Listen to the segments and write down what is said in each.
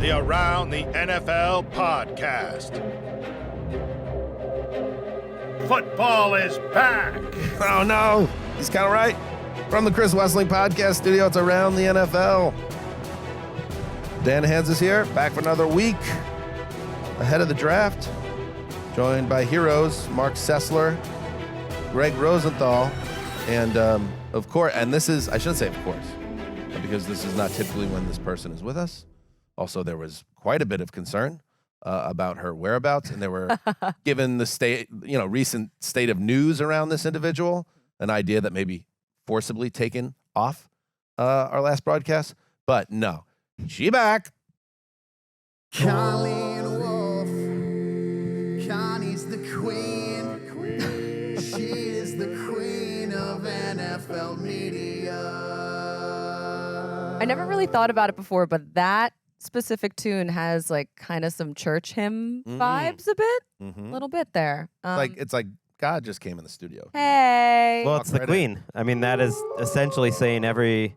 the Around the NFL podcast. Football is back. Oh, no. He's kind of right. From the Chris Wessling Podcast Studio, it's Around the NFL. Dan Hanzus here, back for another week ahead of the draft. Joined by heroes, Marc Sessler, Gregg Rosenthal, and of course, and this is, I shouldn't say of course, because this is not typically when this person is with us. Also, there was quite a bit of concern about her whereabouts, and there were, given the state, recent state of news around this individual, an idea that maybe forcibly taken off our last broadcast. But no, she back. Colleen Wolfe, Connie's the queen. She is the queen of NFL media. I never really thought about it before, but that specific tune has like kind of some church hymn vibes a bit, a little bit there. It's like God just came in the studio. Hey. Well, it's the queen. I mean, that is essentially saying every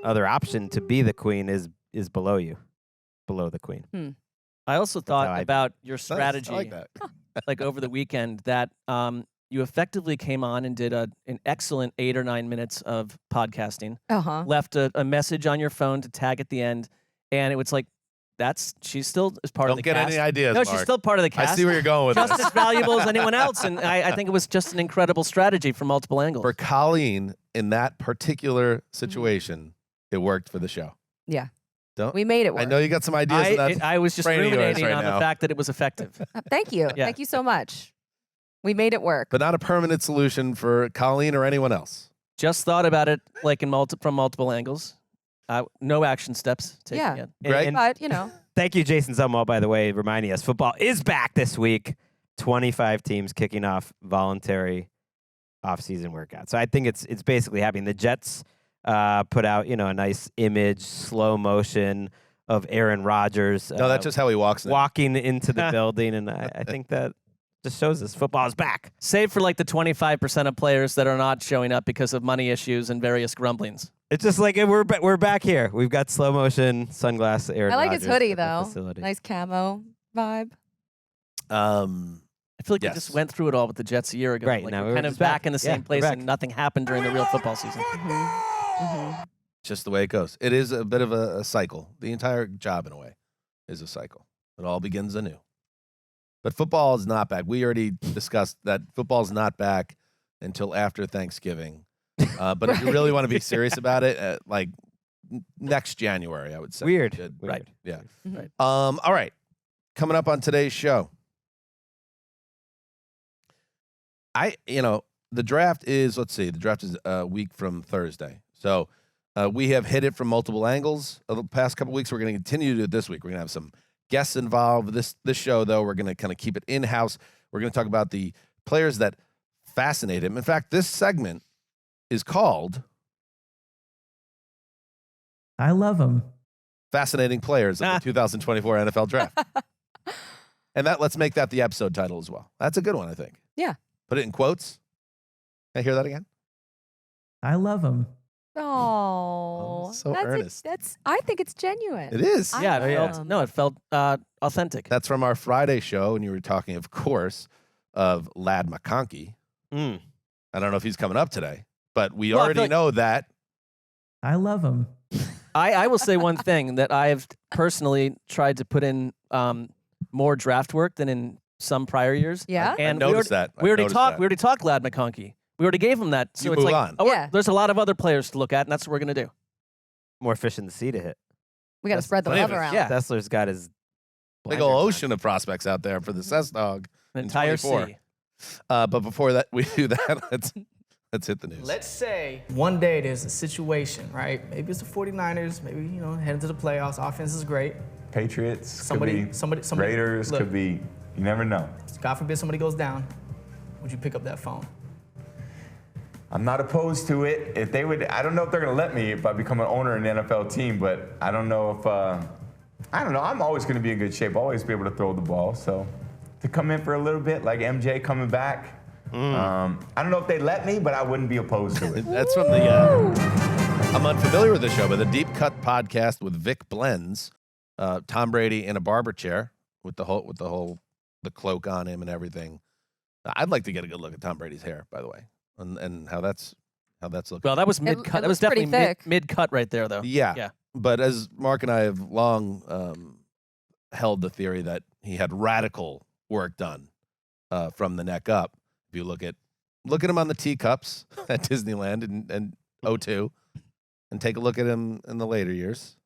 other option to be the queen is below you, below the queen. I also thought about your strategy, I like that. like over the weekend, that you effectively came on and did an excellent 8 or 9 minutes of podcasting. Left a message on your phone to tag at the end, and it was like, she still is part of the cast. Don't get any ideas, No, Marc. she's still part of the cast. I see where you're going with Just this. as valuable as anyone else, and I think it was just an incredible strategy from multiple angles. For Colleen, in that particular situation, it worked for the show. Yeah. Don't We made it work. I know you got some ideas. I was just training yours ruminating right on now. the fact that it was effective. Thank you. Yeah. Thank you so much. We made it work. But not a permanent solution for Colleen or anyone else. Just thought about it like from multiple angles. No action steps taken Yeah. yet. Greg? But, Thank you, Jason Zumwalt, by the way, reminding us football is back this week. 25 teams kicking off voluntary off-season workouts. So I think it's basically happening. The Jets put out a nice image, slow motion of Aaron Rodgers. No, that's just how he walks now. walking into the building, and I think that just shows us football is back. Save for like the 25% of players that are not showing up because of money issues and various grumblings. It's just like we're back here. We've got slow motion sunglass Aaron I like Rodgers his hoodie, at the though. facility. Nice camo vibe. I feel like Yes. we just went through it all with the Jets a year ago. Right, Like now we're we're kind of just back back. in the Yeah, same we're place back. and nothing happened during the real football season. Just the way it goes. It is a bit of a cycle. The entire job, in a way, is a cycle. It all begins anew. But football is not back. We already discussed that football is not back until after Thanksgiving. But if you really want to be serious about it, like next January, I would say. Weird. Right. Yeah. Right. All right. Coming up on today's show. The draft is, the draft is a week from Thursday. So we have hit it from multiple angles of the past couple weeks. We're going to continue to do it this week. We're going to have some guests involved. This show, though, we're going to kind of keep it in-house. We're going to talk about the players that fascinate him. In fact, this segment is called I love him. Fascinating Players of the 2024 NFL Draft. And let's make that the episode title as well. That's a good one, I think. Yeah. Put it in quotes. Can I hear that again? I love him. Oh, so earnest. I think it's genuine. It is. I Yeah, love it felt authentic. That's from our Friday show, and you were talking, of course, of Ladd McConkey. I don't know if he's coming up today, but we already know that. I love him. I will say one thing, that I've personally tried to put in more draft work than in some prior years. Yeah. And I noticed that. We already talked Ladd McConkey. We already gave him that. So You it's move like, on. Yeah. There's a lot of other players to look at, and that's what we're going to do. More fish in the sea to hit. We got to spread the plenty love of it. around. Yeah. Sessler's got his Big blinders old on. ocean of prospects out there for the Cess Dog. An in entire 24. sea. But before that, we do that, let's hit the news. Let's say one day there's a situation, right? Maybe it's the 49ers, maybe, heading to the playoffs, offense is great. Patriots, Somebody- Raiders, look. could be, you never know. God forbid somebody goes down. Would you pick up that phone? I'm not opposed to it. If they would, I don't know if they're gonna let me if I become an owner in the NFL team, but I don't know if, I don't know. I'm always gonna be in good shape, always be able to throw the ball. So to come in for a little bit, like MJ coming back, I don't know if they let me, but I wouldn't be opposed to it. That's from the, I'm unfamiliar with the show, but the Deep Cut podcast with Vic Blends Tom Brady in a barber chair with the cloak on him and everything. I'd like to get a good look at Tom Brady's hair, by the way, and how that's looking. Well, that was mid cut. That was definitely mid cut right there, though. Yeah. But as Marc and I have long held the theory that he had radical work done from the neck up. If you look at him on the teacups at Disneyland in 2002, and take a look at him in the later years.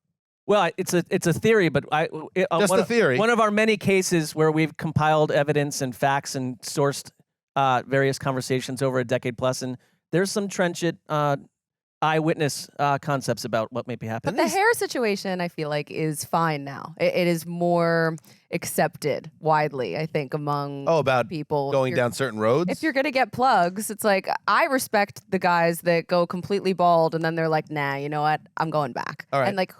Well, it's a theory, but just a theory. One of our many cases where we've compiled evidence and facts and sourced various conversations over a decade plus, and there's some trenchant eyewitness concepts about what may be happening. But the hair situation, I feel like, is fine now. It is more accepted widely, I think, among people. Going down certain roads? If you're going to get plugs, it's like, I respect the guys that go completely bald and then they're like, nah, you know what? I'm going back. All right. And like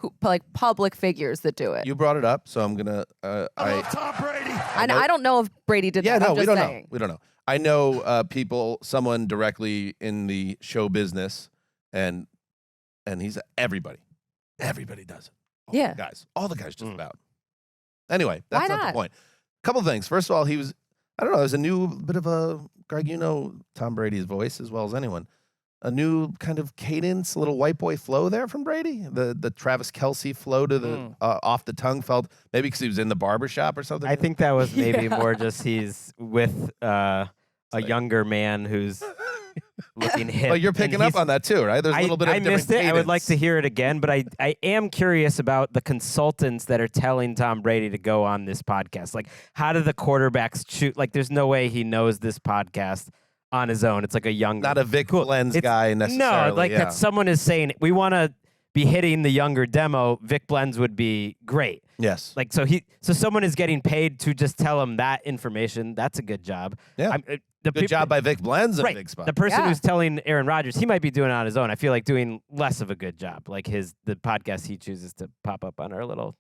public figures that do it. You brought it up, so I'm going to... I love Tom Brady. I don't know if Brady did that. Yeah, no, I'm just we don't saying. know. We don't know. I know someone directly in the show business, and he's everybody. Everybody does it. All the guys just about. Anyway, that's not the point. A couple things. First of all, he was, I don't know, there's a new bit of a, Greg, you know Tom Brady's voice as well as anyone. A new kind of cadence, a little white boy flow there from Brady. The Travis Kelce flow to the off the tongue felt, maybe because he was in the barbershop or something. I think that was maybe more just he's with a younger man who's looking hip. Well, you're picking up on that too, right? There's a little bit of I missed it. I would like to hear it again, but I am curious about the consultants that are telling Tom Brady to go on this podcast. Like, how do the quarterbacks choose? Like, there's no way he knows this podcast on his own. It's like a young, not a Vic Blends guy necessarily. No, like that someone is saying we want to be hitting the younger demo. Vic Blends would be great. Yes. Like so someone is getting paid to just tell him that information. That's a good job. Yeah. Good job by Vic Blends in a big spot. The person who's telling Aaron Rodgers, he might be doing it on his own. I feel like doing less of a good job. Like the podcast he chooses to pop up on our little.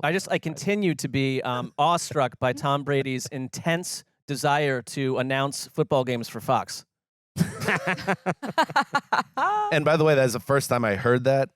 I continue to be awestruck by Tom Brady's intense desire to announce football games for Fox. And by the way, that's the first time I heard that.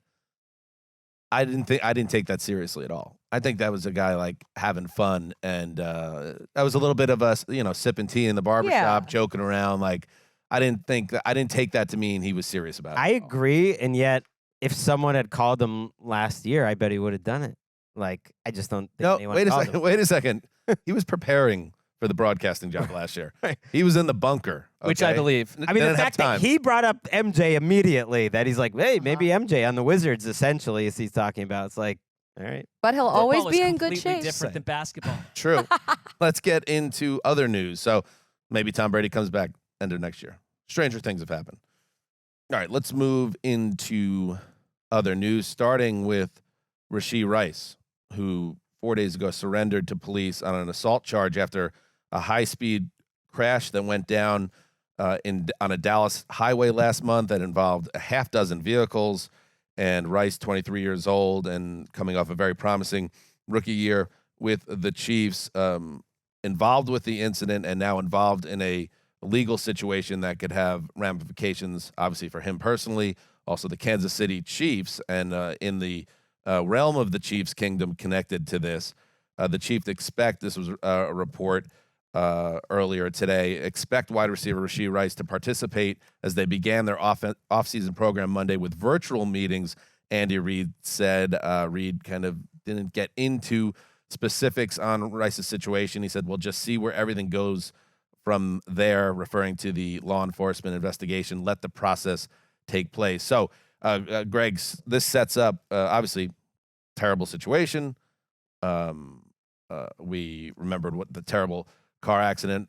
I didn't take that seriously at all. I think that was a guy like having fun, and that was a little bit of us, sipping tea in the barbershop, joking around. Like I didn't take that to mean he was serious about it. I agree, and yet if someone had called him last year, I bet he would have done it. Like I just don't think anyone called him. Wait a second. He was preparing for the broadcasting job last year. Right. He was in the bunker, which I believe. I mean, the fact that he brought up MJ immediately, that he's like, hey, maybe MJ on the Wizards, essentially, as he's talking about. It's like, all right. But he'll always be in good completely shape. Different than basketball. True. Let's get into other news. So maybe Tom Brady comes back end of next year. Stranger things have happened. All right, let's move into other news, starting with Rashee Rice, who 4 days ago surrendered to police on an assault charge after a high-speed crash that went down on a Dallas highway last month that involved a half dozen vehicles. And Rice, 23 years old and coming off a very promising rookie year with the Chiefs, involved with the incident and now involved in a legal situation that could have ramifications, obviously, for him personally, also the Kansas City Chiefs, and in the realm of the Chiefs kingdom connected to this. The Chiefs expect, this was a report earlier today, expect wide receiver Rashee Rice to participate as they began their off-season program Monday with virtual meetings. Andy Reid said. Reid kind of didn't get into specifics on Rice's situation. He said, we'll just see where everything goes from there, referring to the law enforcement investigation. Let the process take place. So, Greg, this sets up, obviously, terrible situation. We remembered what the terrible car accident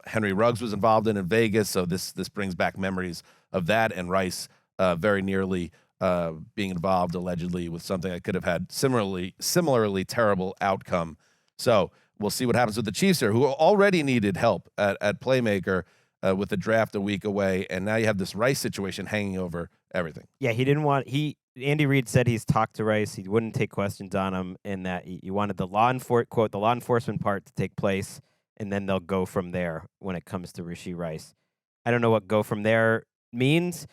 Henry Ruggs was involved in Vegas, so this brings back memories of that, and Rice very nearly being involved allegedly with something that could have had similarly terrible outcome. So we'll see what happens with the Chiefs here, who already needed help at playmaker with the draft a week away, and now you have this Rice situation hanging over everything. Yeah, Andy Reid said he's talked to Rice. He wouldn't take questions on him, and that he wanted the law enforcement part to take place, and then they'll go from there when it comes to Rashee Rice. I don't know what go from there means,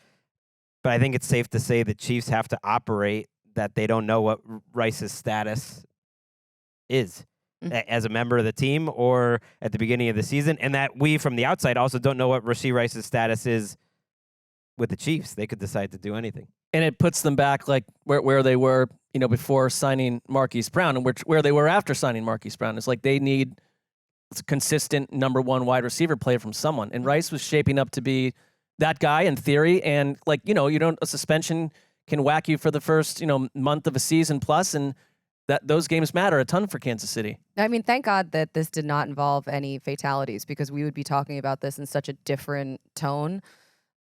but I think it's safe to say the Chiefs have to operate that they don't know what Rice's status is as a member of the team or at the beginning of the season, and that we from the outside also don't know what Rashee Rice's status is with the Chiefs. They could decide to do anything. And it puts them back like where they were, before signing Marquise Brown, and where they were after signing Marquise Brown. It's like they need a consistent number one wide receiver play from someone. And Rice was shaping up to be that guy in theory. And a suspension can whack you for the first, month of a season plus, and those games matter a ton for Kansas City. I mean, thank God that this did not involve any fatalities, because we would be talking about this in such a different tone.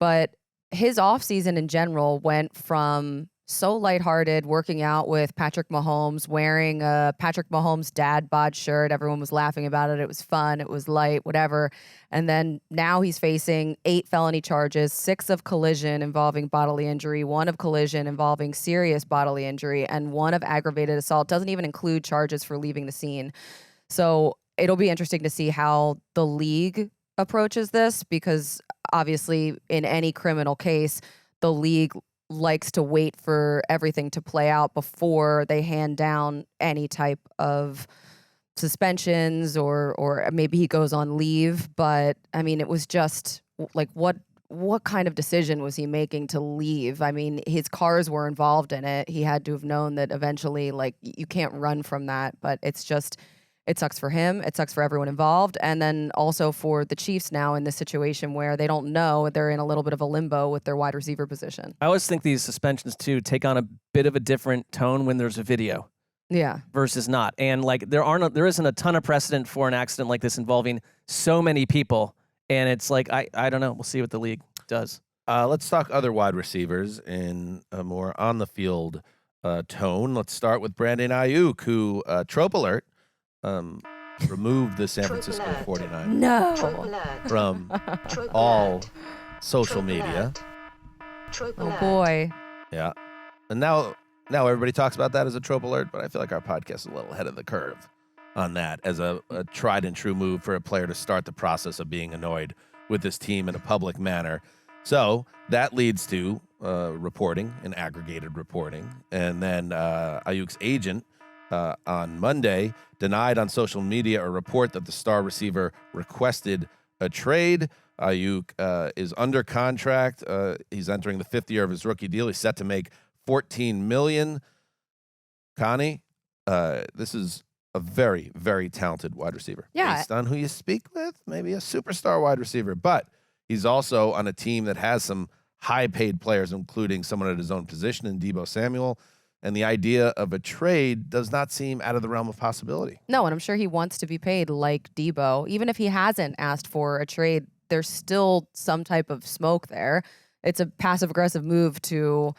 But his offseason in general went from so lighthearted, working out with Patrick Mahomes, wearing a Patrick Mahomes dad bod shirt. Everyone was laughing about it. It was fun. It was light, whatever. And then now he's facing 8 felony charges, 6 of collision involving bodily injury, 1 of collision involving serious bodily injury, and 1 of aggravated assault. Doesn't even include charges for leaving the scene. So it'll be interesting to see how the league approaches this, because obviously in any criminal case, the league likes to wait for everything to play out before they hand down any type of suspensions or maybe he goes on leave. But I mean, it was just like, what kind of decision was he making to leave? I mean, his cars were involved in it. He had to have known that eventually, like, you can't run from that. But it's just, it sucks for him. It sucks for everyone involved. And then also for the Chiefs now in this situation where they don't know, they're in a little bit of a limbo with their wide receiver position. I always think these suspensions, too, take on a bit of a different tone when there's a video. Yeah. Versus not. And, like, there isn't a ton of precedent for an accident like this involving so many people. And it's like, I don't know. We'll see what the league does. Let's talk other wide receivers in a more on-the-field tone. Let's start with Brandon Aiyuk, who, trope alert, removed the San Francisco 49ers from all social media. Oh, boy. Yeah. And now everybody talks about that as a trope alert, but I feel like our podcast is a little ahead of the curve on that as a tried and true move for a player to start the process of being annoyed with this team in a public manner. So that leads to reporting and aggregated reporting. And then Ayuk's agent on Monday denied on social media a report that the star receiver requested a trade. Aiyuk is under contract. He's entering the 5th year of his rookie deal. He's set to make $14 million. Connie, this is a very, very talented wide receiver. Yeah. Based on who you speak with, maybe a superstar wide receiver. But he's also on a team that has some high-paid players, including someone at his own position in Deebo Samuel. And the idea of a trade does not seem out of the realm of possibility. No, and I'm sure he wants to be paid like Deebo. Even if he hasn't asked for a trade, there's still some type of smoke there. It's a passive-aggressive move to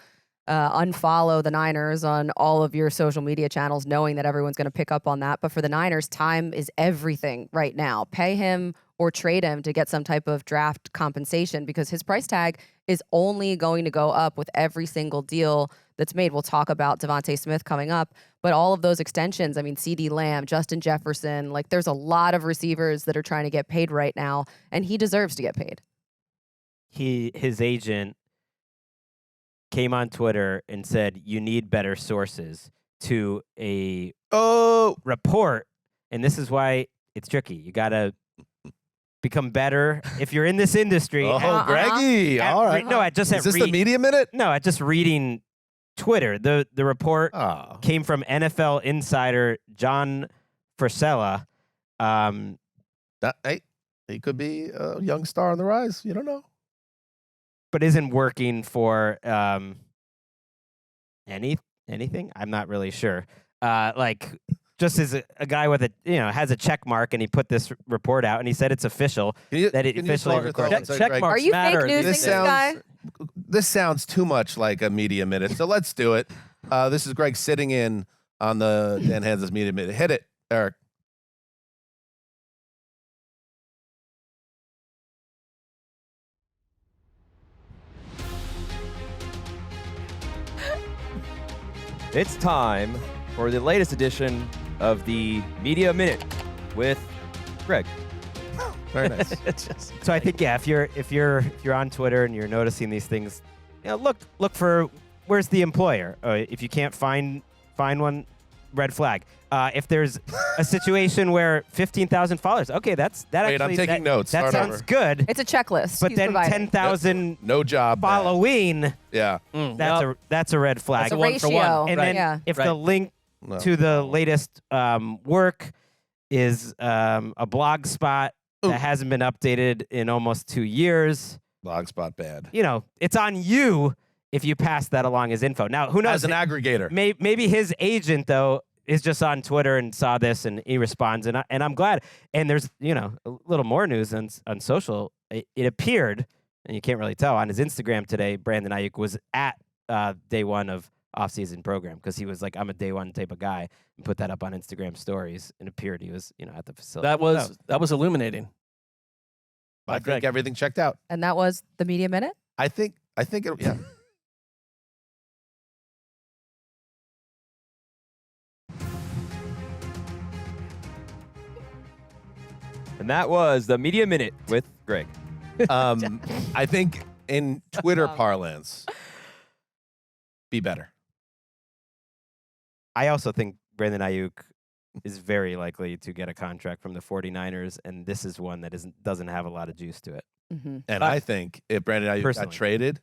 unfollow the Niners on all of your social media channels, knowing that everyone's going to pick up on that. But for the Niners, time is everything right now. Pay him or trade him to get some type of draft compensation, because his price tag is only going to go up with every single deal that's made. We'll talk about DeVonta Smith coming up, but all of those extensions, I mean, CeeDee Lamb, Justin Jefferson, like there's a lot of receivers that are trying to get paid right now, and he deserves to get paid. His agent came on Twitter and said, you need better sources to a report. And this is why it's tricky. You got to become better if you're in this industry. Oh, Greggy. All right. Is this the media minute? No, at just reading Twitter. The report came from NFL insider John Frisella. Hey, he could be a young star on the rise. You don't know. But isn't working for anything. I'm not really sure. Just as a guy with has a check mark, and he put this report out, and he said it's official that it officially recorded. Check marks Are you matter. fake newsing this guy? This sounds too much like a media minute, so let's do it. This is Gregg sitting in on the Dan Hanzus media minute. Hit it, Eric. It's time for the latest edition of the Media Minute with Gregg. Very nice. So I think if you're on Twitter and you're noticing these things, look for where's the employer. If you can't find one, red flag. If there's a situation where 15,000 followers, okay, Wait, actually I'm taking notes. That Start sounds over. good. It's a checklist. But he's then providing. 10,000 No job. bad. following, Yeah. that's a red flag. It's a one for one. ratio. And Right. then Yeah. if Right. the link No. to the latest work is a blog spot that hasn't been updated in almost 2 years, Blogspot bad. it's on you if you pass that along as info. Now, who knows? As an aggregator. Maybe his agent, though, is just on Twitter and saw this and he responds. And I'm glad. And there's, a little more news on social. It appeared, and you can't really tell, on his Instagram today, Brandon Aiyuk was at day one of off-season program because he was like, I'm a day one type of guy, and put that up on Instagram stories. And it appeared he was, at the facility. That was illuminating. I think everything checked out. And that was the Media Minute? I think it, yeah. And that was the Media Minute with Greg. I think in Twitter parlance, be better. I also think Brandon Aiyuk is very likely to get a contract from the 49ers, and this is one that doesn't have a lot of juice to it. Mm-hmm. And I think if Brandon Aiyuk got Personally. traded,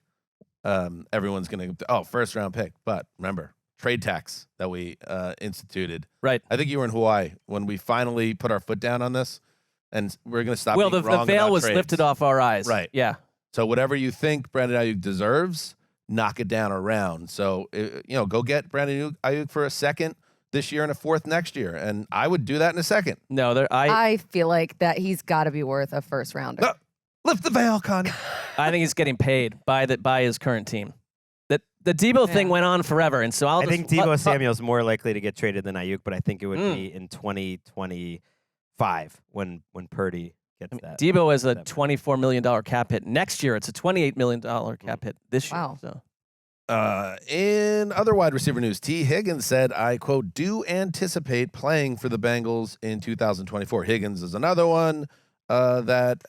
everyone's going to, first round pick. But remember, trade tax that we instituted. Right. I think you were in Hawaii when we finally put our foot down on this, and we're going to stop Well, being the wrong veil about was trades. lifted off our eyes. Right. Yeah. So whatever you think Brandon Aiyuk deserves, knock it down around. So, go get Brandon Aiyuk for a second this year and a fourth next year. And I would do that in a second. No, I feel like that he's got to be worth a first rounder. Lift the veil, Connie. I think he's getting paid by his current team. The Debo thing went on forever, and so I think Debo Samuel's more likely to get traded than Aiyuk, but I think it would be in 2025 when Purdy gets that. Debo has a $24 million cap hit. Next year, it's a $28 million cap hit this year. Wow. So. In other wide receiver news, T. Higgins said, I quote, do anticipate playing for the Bengals in 2024. Higgins is another one that,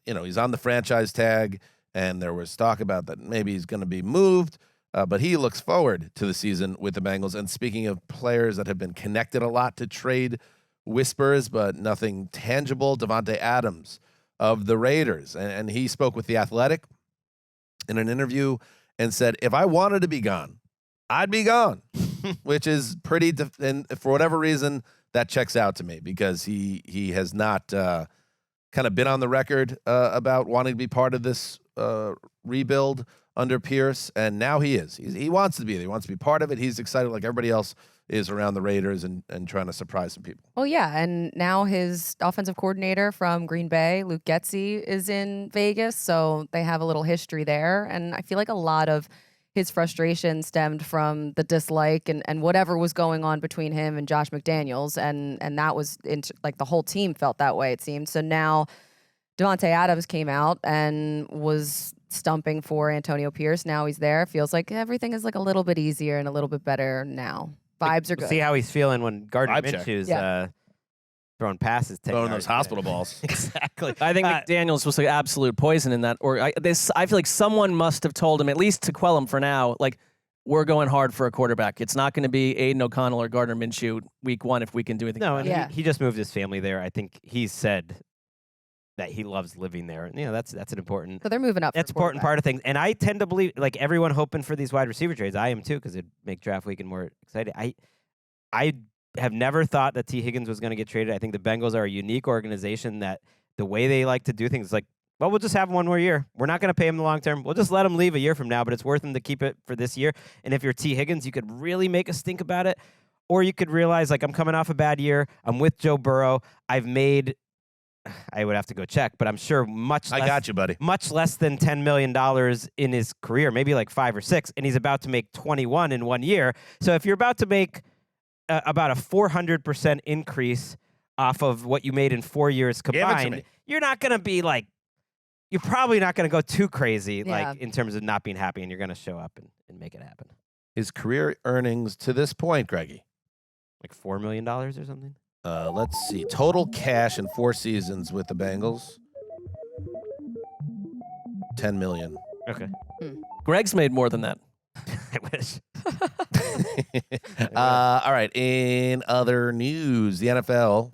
he's on the franchise tag, and there was talk about that maybe he's going to be moved, but he looks forward to the season with the Bengals. And speaking of players that have been connected a lot to trade whispers, but nothing tangible, DeVonta Adams of the Raiders. And he spoke with The Athletic in an interview and said, if I wanted to be gone, I'd be gone, which is pretty, and for whatever reason, that checks out to me because he has not kind of been on the record about wanting to be part of this rebuild under Pierce, and now he is. He wants to be there. He wants to be part of it. He's excited like everybody else is around the Raiders and trying to surprise some people. Oh, yeah. And now his offensive coordinator from Green Bay, Luke Getsy, is in Vegas. So they have a little history there. And I feel like a lot of his frustration stemmed from the dislike and whatever was going on between him and Josh McDaniels. And that was like the whole team felt that way, it seemed. So now DeVonta Adams came out and was stumping for Antonio Pierce. Now he's there. Feels like everything is like a little bit easier and a little bit better now. Vibes are good. See how he's feeling when Gardner Vibe check. Minshew's throwing passes. 10 Throwing yards. those hospital balls. Exactly. I think McDaniels was like absolute poison in that. Or I feel like someone must have told him, at least to quell him for now, like, we're going hard for a quarterback. It's not going to be Aiden O'Connell or Gardner Minshew week one if we can do anything. No, about and it. he just moved his family there. I think he said that he loves living there. And, that's an important. So they're moving up. That's an important part of things. And I tend to believe, like everyone hoping for these wide receiver trades. I am too, because it'd make draft weekend more exciting. I have never thought that T. Higgins was going to get traded. I think the Bengals are a unique organization that the way they like to do things is like, well, we'll just have him one more year. We're not going to pay him the long term. We'll just let him leave a year from now, but it's worth him to keep it for this year. And if you're T. Higgins, you could really make a stink about it. Or you could realize, like, I'm coming off a bad year. I'm with Joe Burrow. I've made, I would have to go check, but I'm sure much less. I got you, buddy. Much less than $10 million in his career, maybe like 5 or 6, and he's about to make 21 in 1 year. So if you're about to make about a 400% increase off of what you made in 4 years combined, you're not going to be like, you're probably not going to go too crazy, like in terms of not being happy, and you're going to show up and make it happen. His career earnings to this point, Greggy, like $4 million or something. Let's see. Total cash in 4 seasons with the Bengals, $10 million. Okay. Greg's made more than that. I wish. All right. In other news, the NFL.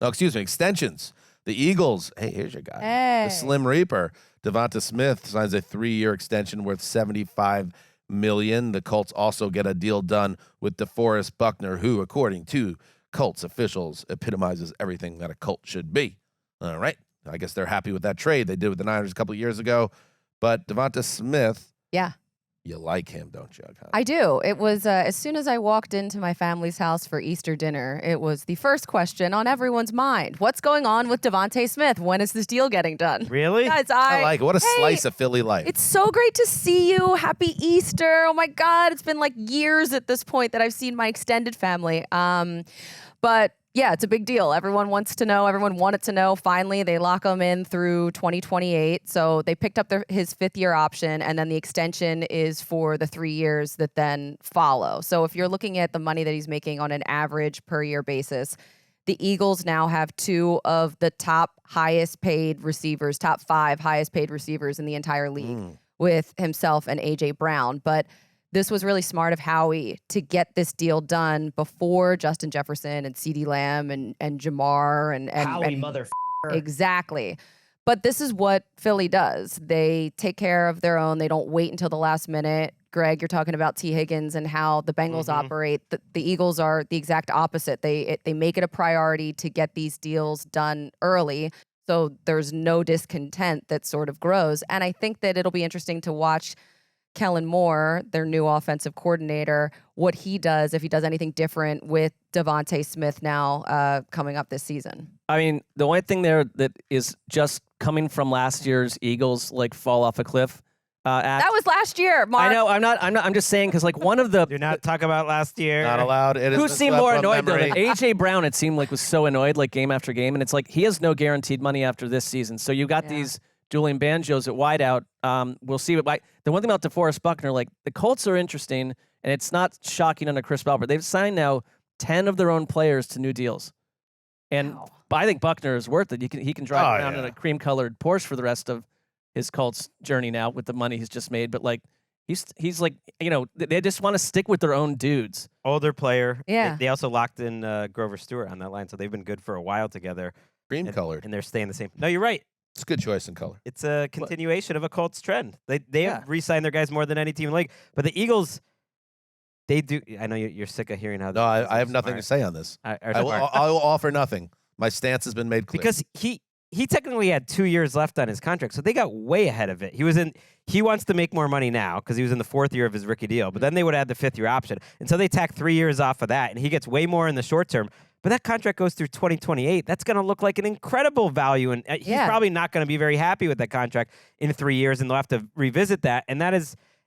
Oh, excuse me. Extensions. The Eagles. Hey, here's your guy. Hey. The Slim Reaper. DeVonta Smith signs a 3-year extension worth $75 million. The Colts also get a deal done with DeForest Buckner, who, according to Colts officials, epitomizes everything that a Colt should be. All right. I guess they're happy with that trade they did with the Niners a couple of years ago. But DeVonta Smith. Yeah. You like him, don't you? I do. It was as soon as I walked into my family's house for Easter dinner, it was the first question on everyone's mind. What's going on with DeVonta Smith? When is this deal getting done? Really? Guys, I like it. What a slice of Philly life. It's so great to see you. Happy Easter. Oh my God. It's been like years at this point that I've seen my extended family. But yeah, it's a big deal. Everyone wants to know. Everyone wanted to know. Finally, they lock him in through 2028. So they picked up his 5th-year option, and then the extension is for the 3 years that then follow. So if you're looking at the money that he's making on an average per year basis, the Eagles now have 2 of the top highest paid receivers, top 5 highest paid receivers in the entire league with himself and A.J. Brown. But this was really smart of Howie to get this deal done before Justin Jefferson and CeeDee Lamb and Jamar and Howie motherfucker. Exactly. But this is what Philly does. They take care of their own. They don't wait until the last minute. Greg, you're talking about T. Higgins and how the Bengals operate. The Eagles are the exact opposite. They make it a priority to get these deals done early. So there's no discontent that sort of grows. And I think that it'll be interesting to watch Kellen Moore, their new offensive coordinator, what he does, if he does anything different with DeVonta Smith now coming up this season. I mean, the only thing there that is just coming from last year's Eagles like fall off a cliff. That was last year, Marc. I know. I'm just saying because like one of the. You're not talking about last year. Not allowed. Who seemed more annoyed though? Like A.J. Brown, it seemed like was so annoyed like game after game, and it's like he has no guaranteed money after this season. So you got these dueling banjos at wideout. We'll see. But the one thing about DeForest Buckner, like the Colts are interesting, and it's not shocking under Chris Ballard. They've signed now 10 of their own players to new deals, and I think Buckner is worth it. He can drive around in a cream-colored Porsche for the rest of his Colts journey now with the money he's just made. But like he's like, you know, they just want to stick with their own dudes. Older player. Yeah. They also locked in Grover Stewart on that line, so they've been good for a while together. Cream-colored. And they're staying the same. No, you're right. It's a good choice in color. It's a continuation of a Colts trend. They have re-signed their guys more than any team in the league. But the Eagles, they do. I know you're sick of hearing how. No, I have nothing to say on this. I will offer nothing. My stance has been made clear. Because he technically had 2 years left on his contract, so they got way ahead of it. He wants to make more money now because he was in the 4th year of his rookie deal, but then they would add the 5th-year option. And so they tack 3 years off of that, and he gets way more in the short term. But that contract goes through 2028. That's going to look like an incredible value, and he's probably not going to be very happy with that contract in 3 years, and they'll have to revisit that. And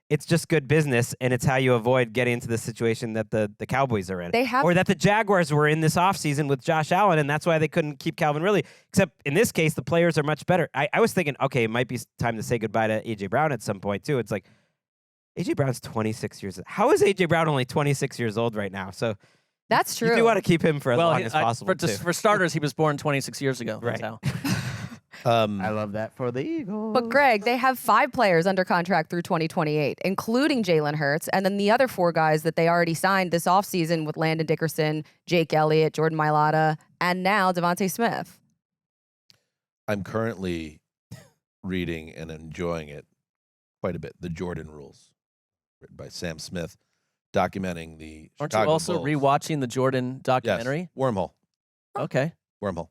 it's just good business, and it's how you avoid getting into the situation that the Cowboys are in. Or that the Jaguars were in this offseason with Josh Allen, and that's why they couldn't keep Calvin Ridley. Except in this case, the players are much better. I was thinking, okay, it might be time to say goodbye to A.J. Brown at some point, too. It's like, A.J. Brown's 26 years old. How is A.J. Brown only 26 years old right now? So that's true. You do want to keep him for as long as possible, for starters, he was born 26 years ago. Right. That's how. I love that for the Eagles. But Greg, they have 5 players under contract through 2028, including Jalen Hurts, and then the other 4 guys that they already signed this offseason with Landon Dickerson, Jake Elliott, Jordan Mailata, and now DeVonta Smith. I'm currently reading and enjoying it quite a bit. The Jordan Rules, written by Sam Smith, documenting the Aren't Chicago you also Bulls. rewatching the Jordan documentary? Yes. Wormhole. Okay. Wormhole.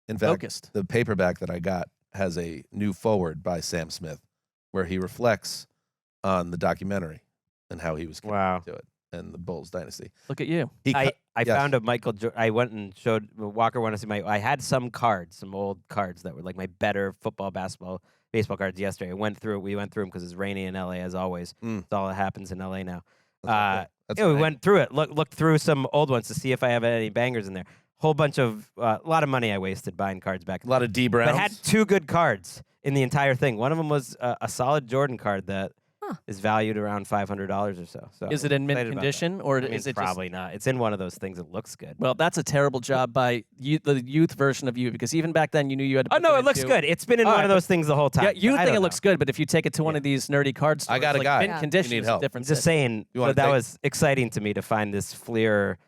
In fact, Focused. the paperback that I got has a new foreword by Sam Smith where he reflects on the documentary and how he was connected to it and the Bulls dynasty. Look at you. I found a Michael. I went and showed Walker. Wanted to see I had some cards, some old cards that were like my better football, basketball, baseball cards yesterday. We went through them because it's rainy in LA as always. That's all that happens in LA now. We went through it. Looked through some old ones to see if I have any bangers in there. Whole bunch of a lot of money I wasted buying cards back. A lot of D Browns. But had 2 good cards in the entire thing. One of them was a solid Jordan card that is valued around $500 or so. So Is it in mint excited about condition, that. or I mean, is it probably not? It's in one of those things that looks good. Well, that's a terrible job by the youth version of you, because even back then you knew you had to. Oh put no, them it looks into- good. It's been in one of those things the whole time. Yeah, you I think don't it know. looks good, but if you take it to one of these nerdy card stores, I got a like guy. mint Yeah. condition You need is help. a different. Just thing. saying, You wanna that take- was exciting to me to find this Fleer.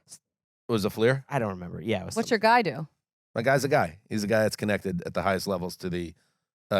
It was a Fleer? I don't remember. Yeah, it was What's something. your guy do? My guy's a guy. He's a guy that's connected at the highest levels to the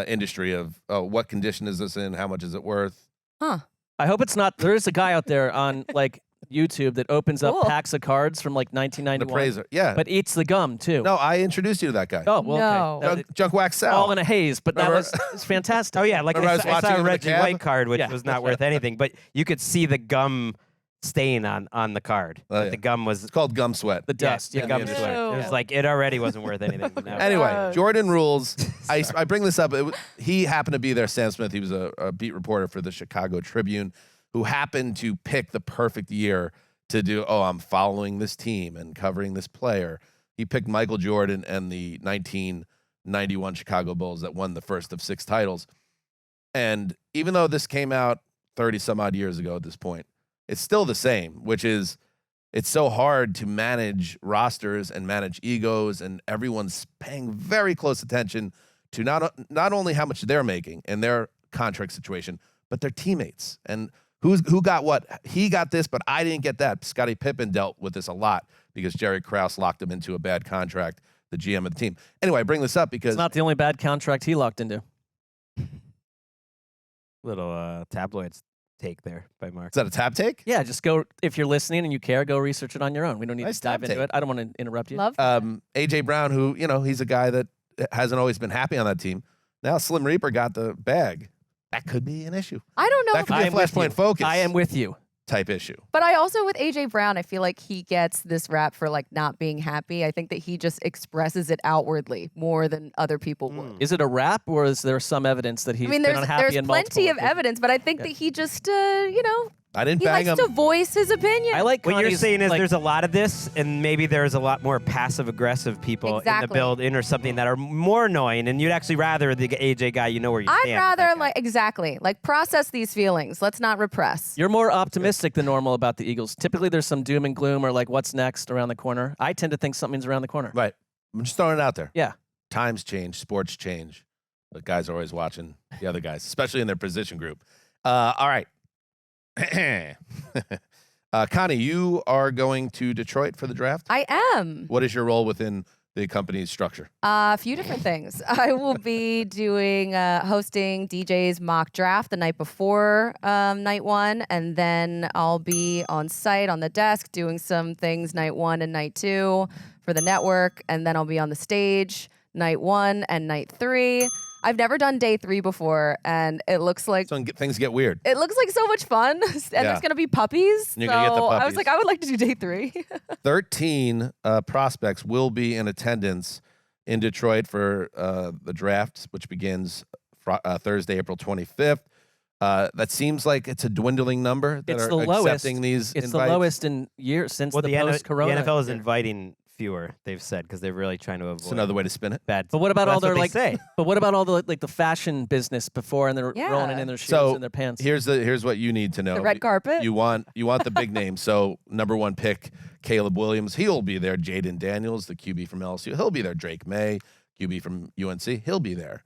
industry of what condition is this in? How much is it worth? Huh. I hope it's not. There is a guy out there on like YouTube that opens up Cool. packs of cards from like An 1991, appraiser. Yeah. but eats the gum too. no, I introduced you to that guy. Oh well, No. okay. Junk Wax Sal. All in a haze, but that Remember- was fantastic. Oh yeah, like Remember I was I saw watching a him in the Reggie cab? White card, which Yeah. was not worth anything, but you could see the gum stain on the card. Oh, Like, yeah. the gum was It's called gum sweat. The dust, the yeah. gum Yeah. sweat. It was like it already wasn't worth anything. But now- Anyway, Jordan rules. I bring this up. He happened to be there, Sam Smith. He was a beat reporter for the Chicago Tribune who happened to pick the perfect year to do, I'm following this team and covering this player. He picked Michael Jordan and the 1991 Chicago Bulls that won the first of 6 titles. And even though this came out 30 some odd years ago at this point, it's still the same, which is it's so hard to manage rosters and manage egos, and everyone's paying very close attention to not only how much they're making in their contract situation, but their teammates and who got what. He got this, but I didn't get that. Scottie Pippen dealt with this a lot because Jerry Krause locked him into a bad contract, the GM of the team. Anyway, I bring this up because It's not the only bad contract he locked into. Little tabloids take there by Marc. is that a tab take? Yeah, just go if you're listening and you care, go research it on your own. We don't need Nice to dive tab into tape. it. I don't want to interrupt you. Love that. AJ Brown, who he's a guy that hasn't always been happy on that team. Now Slim Reaper got the bag. That could be an issue. I don't know That if could I be a am with you. Flashpoint Focus. I am with you. type issue. But I also, with AJ Brown, I feel like he gets this rap for like not being happy. I think that he just expresses it outwardly more than other people would. Is it a rap, or is there some evidence that he's I mean, been there's unhappy in multiple plenty of occasions? evidence, but I think that he just, I didn't he bang likes him. to voice his opinion. I like What you're Connie's, saying is like, there's a lot of this, and maybe there's a lot more passive-aggressive people in the Exactly. build-in or something that are more annoying, and you'd actually rather the AJ guy, you know where you I'd stand. with rather that guy. like process these feelings. Let's not repress. You're more optimistic than normal about the Eagles. Typically, there's some doom and gloom or like what's next around the corner. I tend to think something's around the corner. Right. I'm just throwing it out there. Yeah. Times change, sports change, but guys are always watching the other guys, especially in their position group. All right. Connie, you are going to Detroit for the draft. I am. What is your role within the company's structure? A few different things. I will be doing hosting DJ's mock draft the night before night one, and then I'll be on site on the desk doing some things night one and night two for the network, and then I'll be on the stage night one and night three. I've never done day three before, and it looks like Things get weird. it looks like so much fun, and there's gonna be puppies. You're gonna get the so I puppies. was like, I would like to do day three. 13 prospects will be in attendance in Detroit for the draft, which begins Thursday, April 25th. That seems like it's a dwindling number that It's are the lowest. accepting these It's invites. the lowest in years since Well, the the post-corona. NFL is year. inviting fewer, they've said, because they're really trying to avoid It's another way to spin it. bad. But what about all That's their what like? they say. But what about all the like the fashion business before and they're Yeah. rolling it in their shoes So and their pants? here's what you need to know. The red carpet. You want the big name. So number one pick, Caleb Williams. He'll be there. Jaden Daniels, the QB from LSU. He'll be there. Drake May, QB from UNC. He'll be there.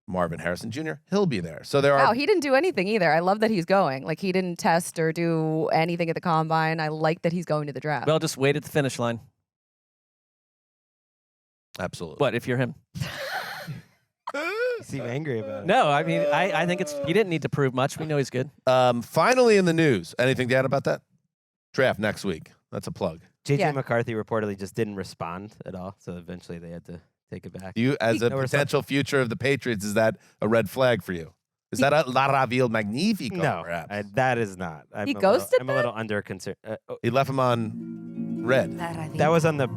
Marvin Harrison Jr. He'll be there. So there are. Wow, he didn't do anything either. I love that he's going. Like, he didn't test or do anything at the combine. I like that he's going to the draft. Well, just wait at the finish line. Absolutely. What if you're him? You seem angry about it. No, I mean I think it's he didn't need to prove much. We know he's good. Finally in the news. Anything to add about that? Draft next week. That's a plug. JJ Yeah. McCarthy reportedly just didn't respond at all, so eventually they had to take it back. You, as a No potential future of the Patriots, is that a red flag for you? Is that a La Raville Magnifico, No, perhaps? that is not. I'm He a little- ghosted I'm a little under concerned. He left him on red. That was on the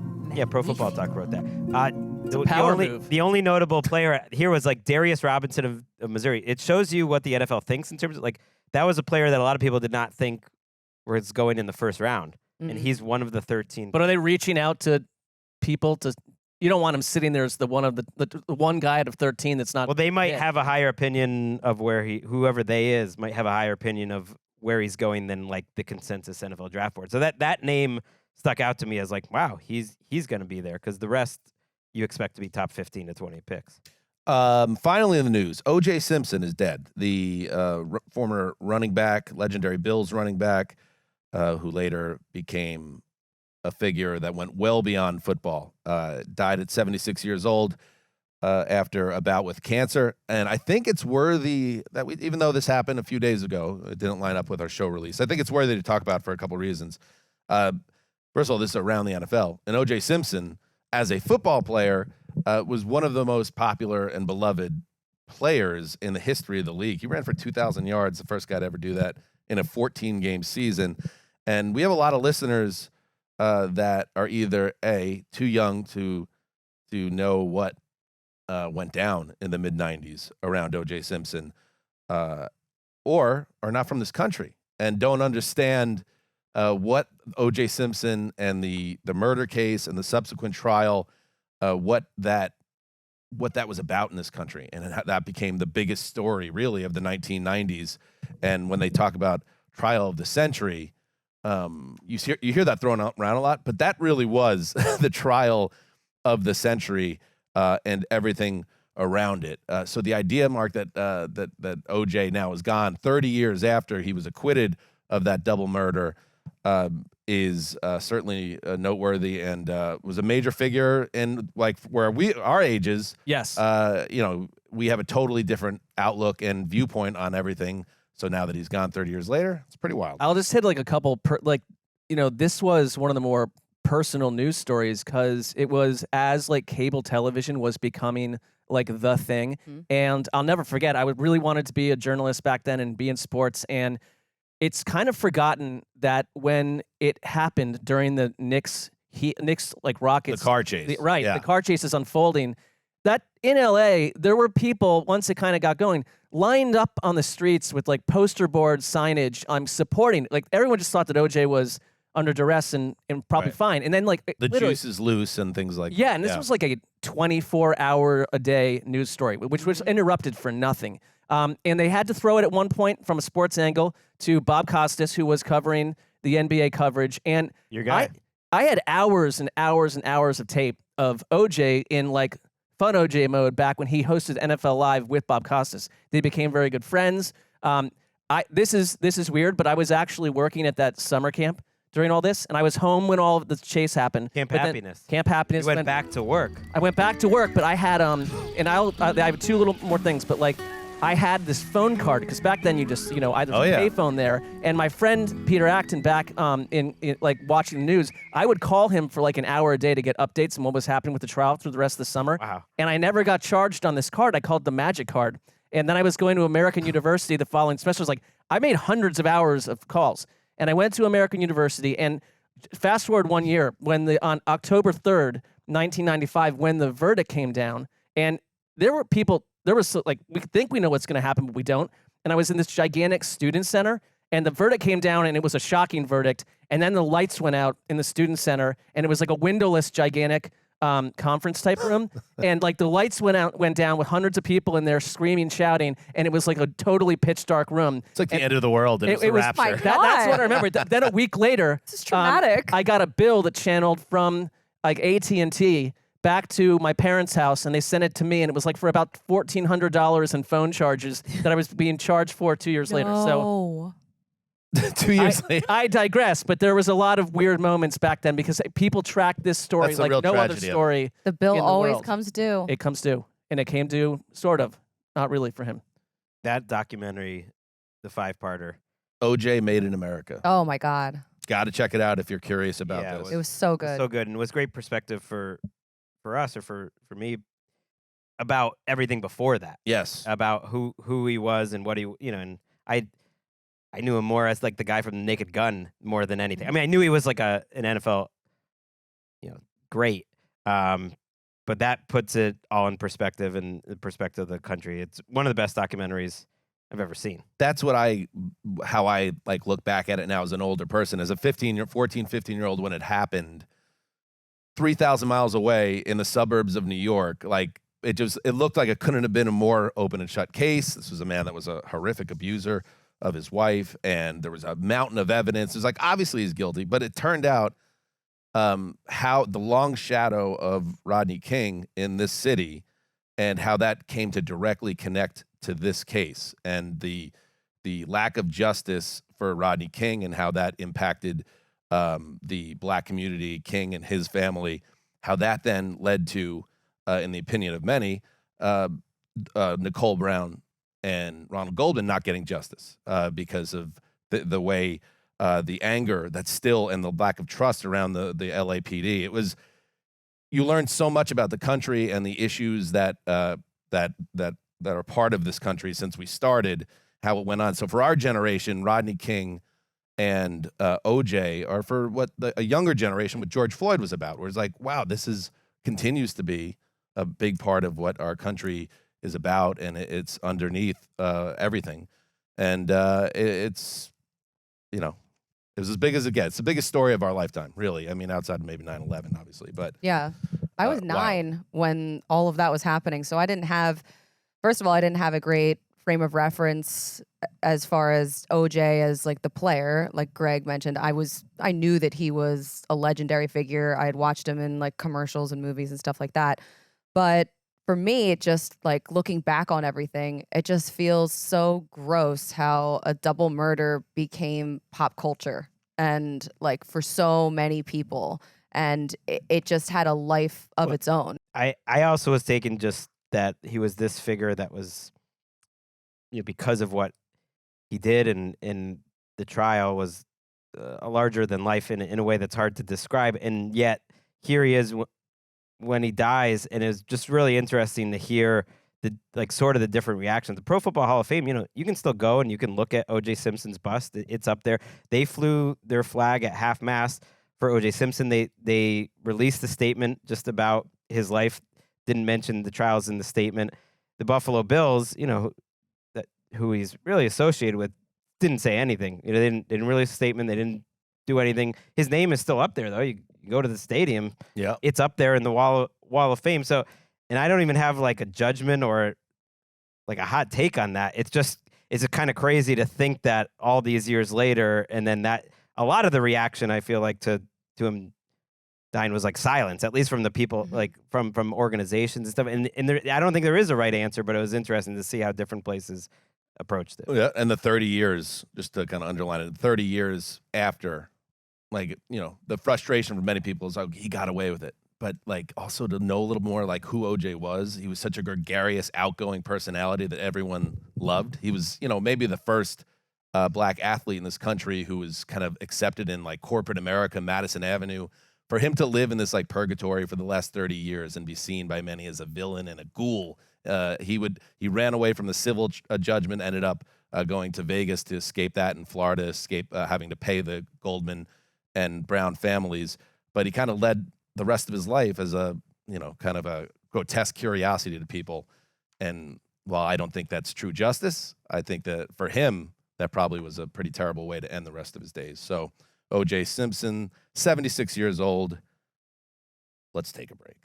Pro Football Talk wrote that. The power only move. the only notable player here was like Darius Robinson of Missouri. It shows you what the NFL thinks in terms of like that was a player that a lot of people did not think was going in the first round, and he's one of the 13. But are they reaching out to people to you don't want him sitting there as the one guy out of 13 that's not. Well, they might have a higher opinion of whoever they is might have a higher opinion of where he's going than like the consensus NFL draft board. So that name stuck out to me as like, wow, he's going to be there, because the rest you expect to be top 15 to 20 picks. Finally in the news, O.J. Simpson is dead. The former running back, legendary Bills running back, who later became a figure that went well beyond football, died at 76 years old after a bout with cancer. And I think it's worthy that even though this happened a few days ago, it didn't line up with our show release. I think it's worthy to talk about for a couple reasons. First of all, this is around the NFL. And O.J. Simpson, as a football player, was one of the most popular and beloved players in the history of the league. He ran for 2,000 yards, the first guy to ever do that in a 14-game season. And we have a lot of listeners that are either too young to know what went down in the mid-90s around O.J. Simpson, or are not from this country and don't understand what O.J. Simpson and the murder case and the subsequent trial, what that was about in this country, and that became the biggest story really of the 1990s. And when they talk about trial of the century, you hear that thrown around a lot, but that really was the trial of the century and everything around it. So the idea, Mark, that O.J. now is gone 30 years after he was acquitted of that double murder is certainly noteworthy, and was a major figure in like where our ages. Yes. We have a totally different outlook and viewpoint on everything. So now that he's gone 30 years later, it's pretty wild. I'll just hit like a couple, this was one of the more personal news stories because it was as like cable television was becoming like the thing. Mm-hmm. And I'll never forget, I really wanted to be a journalist back then and be in sports. And it's kind of forgotten that when it happened during the Knicks like Rockets. The car chase. The car chase is unfolding. That in LA, there were people, once it kind of got going, lined up on the streets with like poster board signage. I'm supporting. Like everyone just thought that OJ was under duress and probably fine. And then like the juice is loose and things like that. Yeah, and this was like a 24-hour-a-day news story, which was interrupted for nothing. And they had to throw it at one point from a sports angle to Bob Costas, who was covering the NBA coverage. And your guy. I had hours and hours and hours of tape of OJ in like fun OJ mode back when he hosted NFL Live with Bob Costas. They became very good friends. This is weird, but I was actually working at that summer camp during all this, and I was home when all of the chase happened. Camp Happiness. You went back to work. I went back to work, but I had and I have two little more things, but like I had this phone card because back then you just either a payphone there, and my friend Peter Acton back in like watching the news, I would call him for like an hour a day to get updates on what was happening with the trial through the rest of the summer. Wow. And I never got charged on this card. I called the Magic card, and then I was going to American University the following semester. I was like, I made hundreds of hours of calls, and I went to American University. And fast forward 1 year, on October 3rd, 1995, when the verdict came down, and there were people. There was like, we think we know what's going to happen, but we don't. And I was in this gigantic student center, and the verdict came down, and it was a shocking verdict. And then the lights went out in the student center, and it was like a windowless, gigantic conference type room. And like the lights went down with hundreds of people in there screaming, shouting, and it was like a totally pitch dark room. It's like the end of the world. It was the rapture. That's what I remember. Then a week later, this is traumatic. I got a bill that channeled from like AT&T back to my parents' house, and they sent it to me, and it was like for about $1,400 in phone charges that I was being charged for 2 years later. So 2 years later. I digress, but there was a lot of weird moments back then because people tracked this story like no other story. The bill always world. comes due. It comes due, and it came due sort of, not really for him. That documentary, the 5-parter. OJ Made in America. Oh my God. Got to check it out if you're curious about this. It was so good. So good, and it was great perspective for us or for me about everything before that. Yes. About who he was and what he, and I knew him more as like the guy from the Naked Gun more than anything. I mean, I knew he was like an NFL, great. But that puts it all in perspective and the perspective of the country. It's one of the best documentaries I've ever seen. That's how I like look back at it now as an older person. As a 15-year-old when it happened, 3,000 miles away in the suburbs of New York. Like, it looked like it couldn't have been a more open and shut case. This was a man that was a horrific abuser of his wife, and there was a mountain of evidence. It's like, obviously he's guilty, but it turned out how the long shadow of Rodney King in this city and how that came to directly connect to this case, and the lack of justice for Rodney King and how that impacted the black community, King and his family, how that then led to, in the opinion of many, Nicole Brown and Ronald Goldman not getting justice because of the way the anger that's still and the lack of trust around the LAPD. It was, you learned so much about the country and the issues that are part of this country since we started, how it went on. So for our generation, Rodney King and OJ are for what a younger generation, what George Floyd was about, where it's like, wow, this continues to be a big part of what our country is about, and it's underneath everything. And it's, you know, it was as big as it gets. It's the biggest story of our lifetime, really. I mean, outside of maybe 9/11, obviously. But yeah, I was 9 when all of that was happening. So I didn't have, first of all, I didn't have a great frame of reference as far as OJ as like the player, like Greg mentioned. I knew that he was a legendary figure. I had watched him in like commercials and movies and stuff like that. But for me, it just, like, looking back on everything, it just feels so gross how a double murder became pop culture and, like, for so many people. And it just had a life of its own. I also was taken just that he was this figure that was, you know, because of what he did in the trial was a larger than life in a way that's hard to describe. And yet here he is when he dies, and it's just really interesting to hear sort of the different reactions. The Pro Football Hall of Fame, you know, you can still go and you can look at O.J. Simpson's bust. It's up there. They flew their flag at half-mast for O.J. Simpson. They released a statement just about his life, didn't mention the trials in the statement. The Buffalo Bills, you know, who he's really associated with, didn't say anything. You know, they didn't release a statement. They didn't do anything. His name is still up there, though. You go to the stadium, yeah, it's up there in the wall of fame. So, and I don't even have like a judgment or like a hot take on that. It's kind of crazy to think that all these years later, and then that a lot of the reaction I feel like to him dying was like silence, at least from the people, like from organizations and stuff. And there, I don't think there is a right answer, but it was interesting to see how different places approached it. Yeah, and the 30 years, just to kind of underline it, 30 years after. Like, you know, the frustration for many people is like, he got away with it. But, like, also to know a little more, like, who OJ was. He was such a gregarious, outgoing personality that everyone loved. He was, you know, maybe the first black athlete in this country who was kind of accepted in, like, corporate America, Madison Avenue. For him to live in this, like, purgatory for the last 30 years and be seen by many as a villain and a ghoul, he ran away from the civil judgment, ended up going to Vegas to escape that, in Florida, escape having to pay the Goldman and Brown families, but he kind of led the rest of his life as a, you know, kind of a grotesque curiosity to people. And while I don't think that's true justice, I think that for him, that probably was a pretty terrible way to end the rest of his days. So O.J. Simpson, 76 years old. Let's take a break.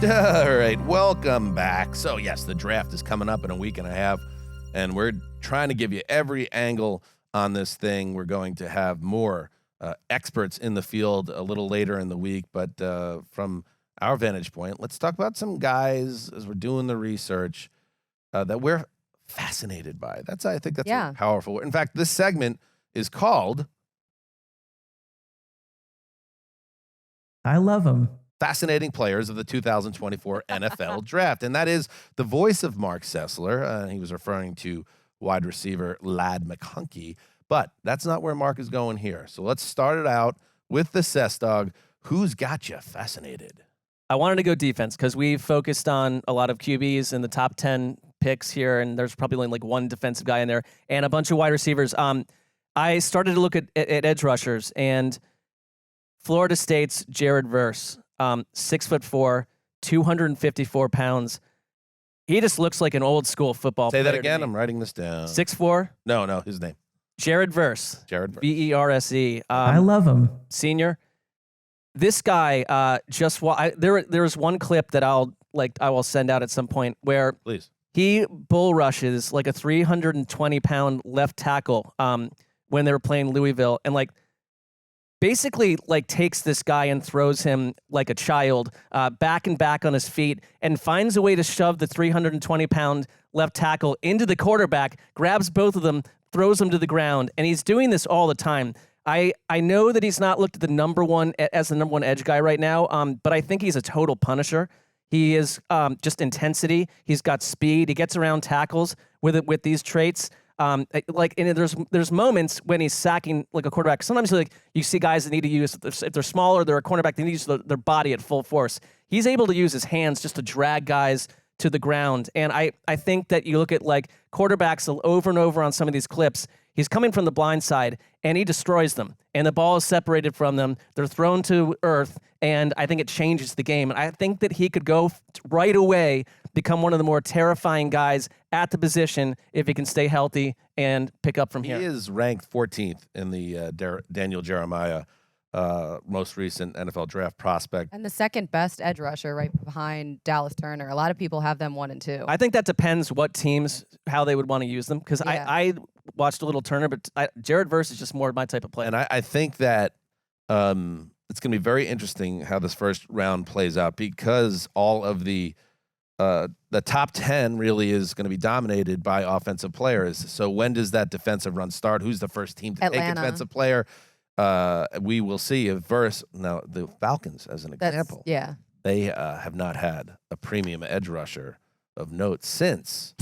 All right, welcome back. So yes, the draft is coming up in a week and a half. And we're trying to give you every angle on this thing. We're going to have more experts in the field a little later in the week. But from our vantage point, let's talk about some guys as we're doing the research that we're fascinated by. I think that's a powerful word. In fact, this segment is called I Love Him. Fascinating Players of the 2024 NFL Draft. And that is the voice of Marc Sessler. He was referring to wide receiver Ladd McConkey. But that's not where Marc is going here. So let's start it out with the Sess Dog. Who's got you fascinated? I wanted to go defense because we focused on a lot of QBs in the top 10 picks here, and there's probably only like one defensive guy in there and a bunch of wide receivers. I started to look at edge rushers, and Florida State's Jared Verse. 6'4", 254 pounds. He just looks like an old school football player. Say that again. I'm writing this down. 6'4"? No, his name. Jared Verse. Verse. I love him. Senior. This guy there's one clip that I will send out at some point where Please. he bull rushes like a 320-pound left tackle when they were playing Louisville, and basically takes this guy and throws him like a child back and back on his feet, and finds a way to shove the 320-pound left tackle into the quarterback, grabs both of them, throws them to the ground, and he's doing this all the time. I know that he's not looked at the number one edge guy right now, but I think he's a total punisher. He is just intensity. He's got speed. He gets around tackles with these traits. And there's moments when he's sacking a quarterback. Sometimes you see guys that need to use, if they're smaller, they're a cornerback, they need to use their body at full force. He's able to use his hands just to drag guys to the ground. And I think that you look at quarterbacks over and over on some of these clips, he's coming from the blind side and he destroys them. And the ball is separated from them. They're thrown to earth. And I think it changes the game. And I think that he could go right away, become one of the more terrifying guys at the position if he can stay healthy and pick up from here. He is ranked 14th in the Daniel Jeremiah most recent NFL draft prospect. And the second best edge rusher right behind Dallas Turner. A lot of people have them 1 and 2. I think that depends what teams, how they would want to use them. Because I watched a little Turner, but Jared Verse is just more my type of player. And I think that it's going to be very interesting how this first round plays out, because all of the top 10 really is going to be dominated by offensive players. So when does that defensive run start? Who's the first team to take a defensive player? We will see if now the Falcons, as an example, they have not had a premium edge rusher of note since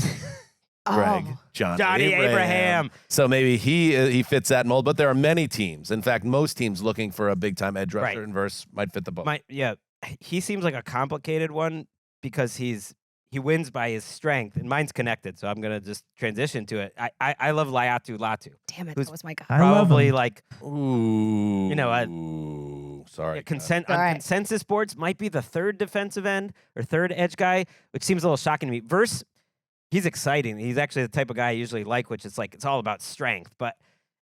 Gregg Johnny Abraham. So maybe he fits that mold. But there are many teams, in fact, most teams looking for a big time edge rusher, and Verse might fit the bill. He seems like a complicated one because he wins by his strength, and mine's connected, so I'm gonna just transition to it. I love Laiatu Latu. Damn it, that was my guy. Probably sorry. Consensus boards might be the third defensive end or third edge guy, which seems a little shocking to me. Verse, he's exciting. He's actually the type of guy I usually like, which is it's all about strength, but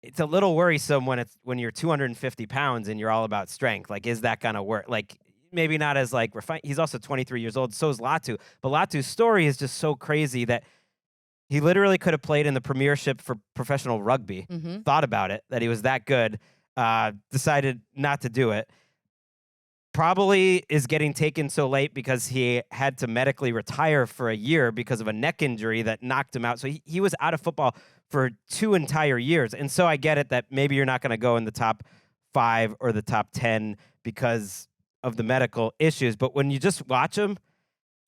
it's a little worrisome when you're 250 pounds and you're all about strength. Is that gonna work? Maybe not as refined. He's also 23 years old. So is Latu. But Latu's story is just so crazy that he literally could have played in the premiership for professional rugby. Mm-hmm. Thought about it, that he was that good. Decided not to do it. Probably is getting taken so late because he had to medically retire for a year because of a neck injury that knocked him out. So he was out of football for 2 entire years. And so I get it that maybe you're not going to go in the top 5 or the top 10 because of the medical issues, but when you just watch him,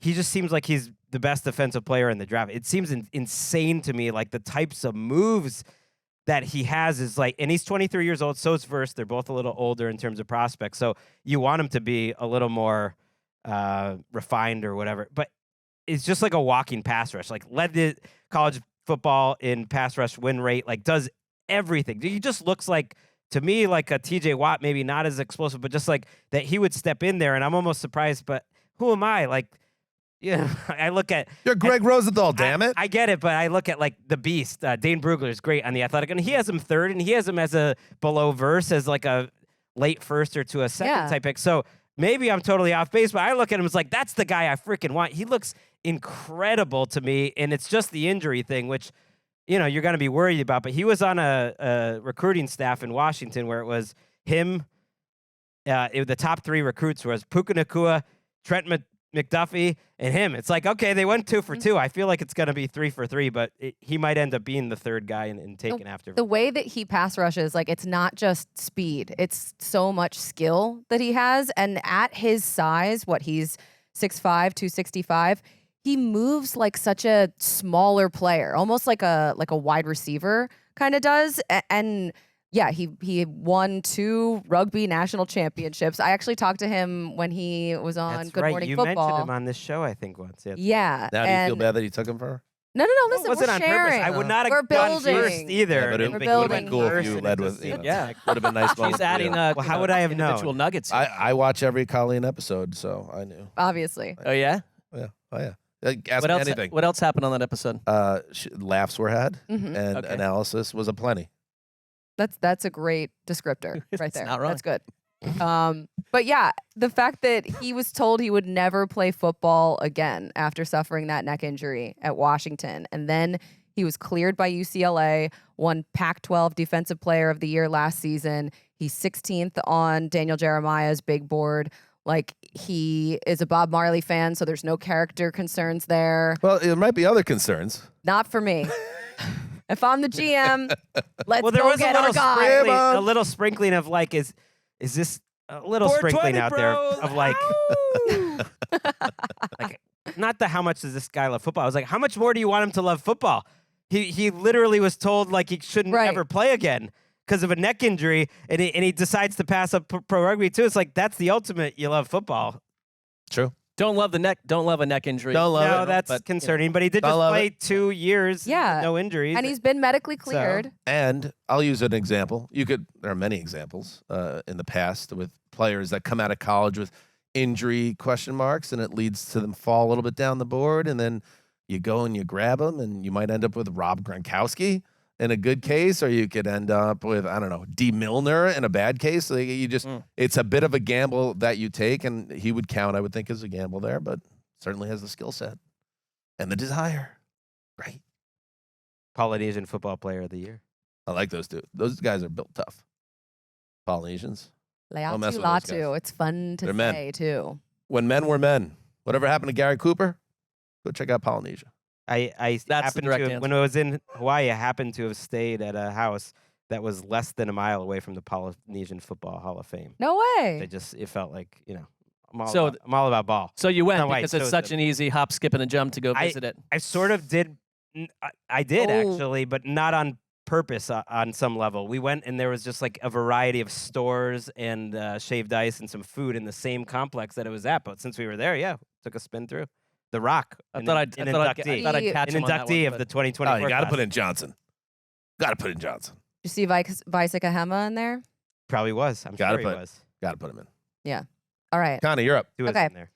he just seems like he's the best defensive player in the draft. It seems insane to me, the types of moves that he has is and he's 23 years old, so is Verse. They're both a little older in terms of prospects, so you want him to be a little more refined or whatever, but it's just like a walking pass rush. Led the college football in pass rush win rate, does everything. He just looks to me, a TJ Watt, maybe not as explosive, but just that he would step in there, and I'm almost surprised, but who am I? I look at... You're Gregg Rosenthal, damn it. I get it, but I look at, the beast. Dane Brugler is great on the Athletic, and he has him third, and he has him as a below Verse, as a late first or to a second type pick. So maybe I'm totally off base, but I look at him as that's the guy I freaking want. He looks incredible to me, and it's just the injury thing, which... you're going to be worried about, but he was on a recruiting staff in Washington where it was him. The top 3 recruits was Puka Nacua, Trent McDuffie, and him. It's okay, they went 2 for 2. I feel like it's going to be 3 for 3, but he might end up being the third guy and taken after. The way that he pass rushes, it's not just speed. It's so much skill that he has. And at his size, he's 6'5", 265, he moves like such a smaller player, almost like a wide receiver kind of does. And yeah, he won 2 rugby national championships. I actually talked to him when he was on Good Morning Football. You mentioned him on this show, I think, once. Yeah. Now do you feel bad that he took him for her? No. Listen, wasn't we're on sharing. Purpose. I would not have we're gone building. first either. Yeah, but it would have been cool if you led with. Would have been nice. She's adding. How would I have known? Individual nuggets. I watch every Colleen episode, so I knew. Obviously. Oh yeah. Yeah. Oh yeah. Ask what me else? anything. What else happened on that episode? Laughs were had, and Okay. analysis was aplenty. That's a great descriptor right It's there. not wrong. That's good. But yeah, the fact that he was told he would never play football again after suffering that neck injury at Washington, and then he was cleared by UCLA, won Pac-12 Defensive Player of the Year last season. He's 16th on Daniel Jeremiah's big board. Like, he is a Bob Marley fan, so there's no character concerns there. Well, there might be other concerns. Not for me. If I'm the GM, let's Well, there go was get our guy. a little sprinkling of like, is this a little sprinkling out there of like, like, not the how much does this guy love football? I was like, how much more do you want him to love football? He literally was told like he shouldn't ever play again because of a neck injury, and he decides to pass up pro rugby too. It's like, that's the ultimate. You love football. True. Don't love a neck injury. Don't love No, it. that's concerning. But he did just play 2 years with no injuries. And he's been medically cleared. And I'll use an example. There are many examples in the past with players that come out of college with injury question marks, and it leads to them fall a little bit down the board, and then you go and you grab them, and you might end up with Rob Gronkowski in a good case, or you could end up with, I don't know, D. Milner in a bad case. So you just, it's a bit of a gamble that you take, and he would count, I would think, as a gamble there, but certainly has the skill set and the desire. Right. Polynesian Football Player of the Year. I like those two. Those guys are built tough. Polynesians. Don't mess with those guys. Latu. It's fun to They're say, men. too. When men were men. Whatever happened to Gary Cooper? Go check out Polynesia. I That's happened the direct to, answer. when I was in Hawaii, I happened to have stayed at a house that was less than a mile away from the Polynesian Football Hall of Fame. No way. It felt like, I'm all, So about, I'm all about ball. So you went No, wait, because so it's such an easy hop, skip, and a jump to go visit it. I sort of did. I did Oh. actually, but not on purpose on some level. We went and there was just like a variety of stores and shaved ice and some food in the same complex that it was at. But since we were there, took a spin through. The Rock. I thought I'd catch an him on that inductee one, of the but- 2024 Oh, you got to class. put in Johnson. Got to put in Johnson. You see Vaisika Hema in there? Probably was. I'm Gotta sure he put- was. Got to put him in. Yeah. All right. Connie, you're up. He was Okay. in there.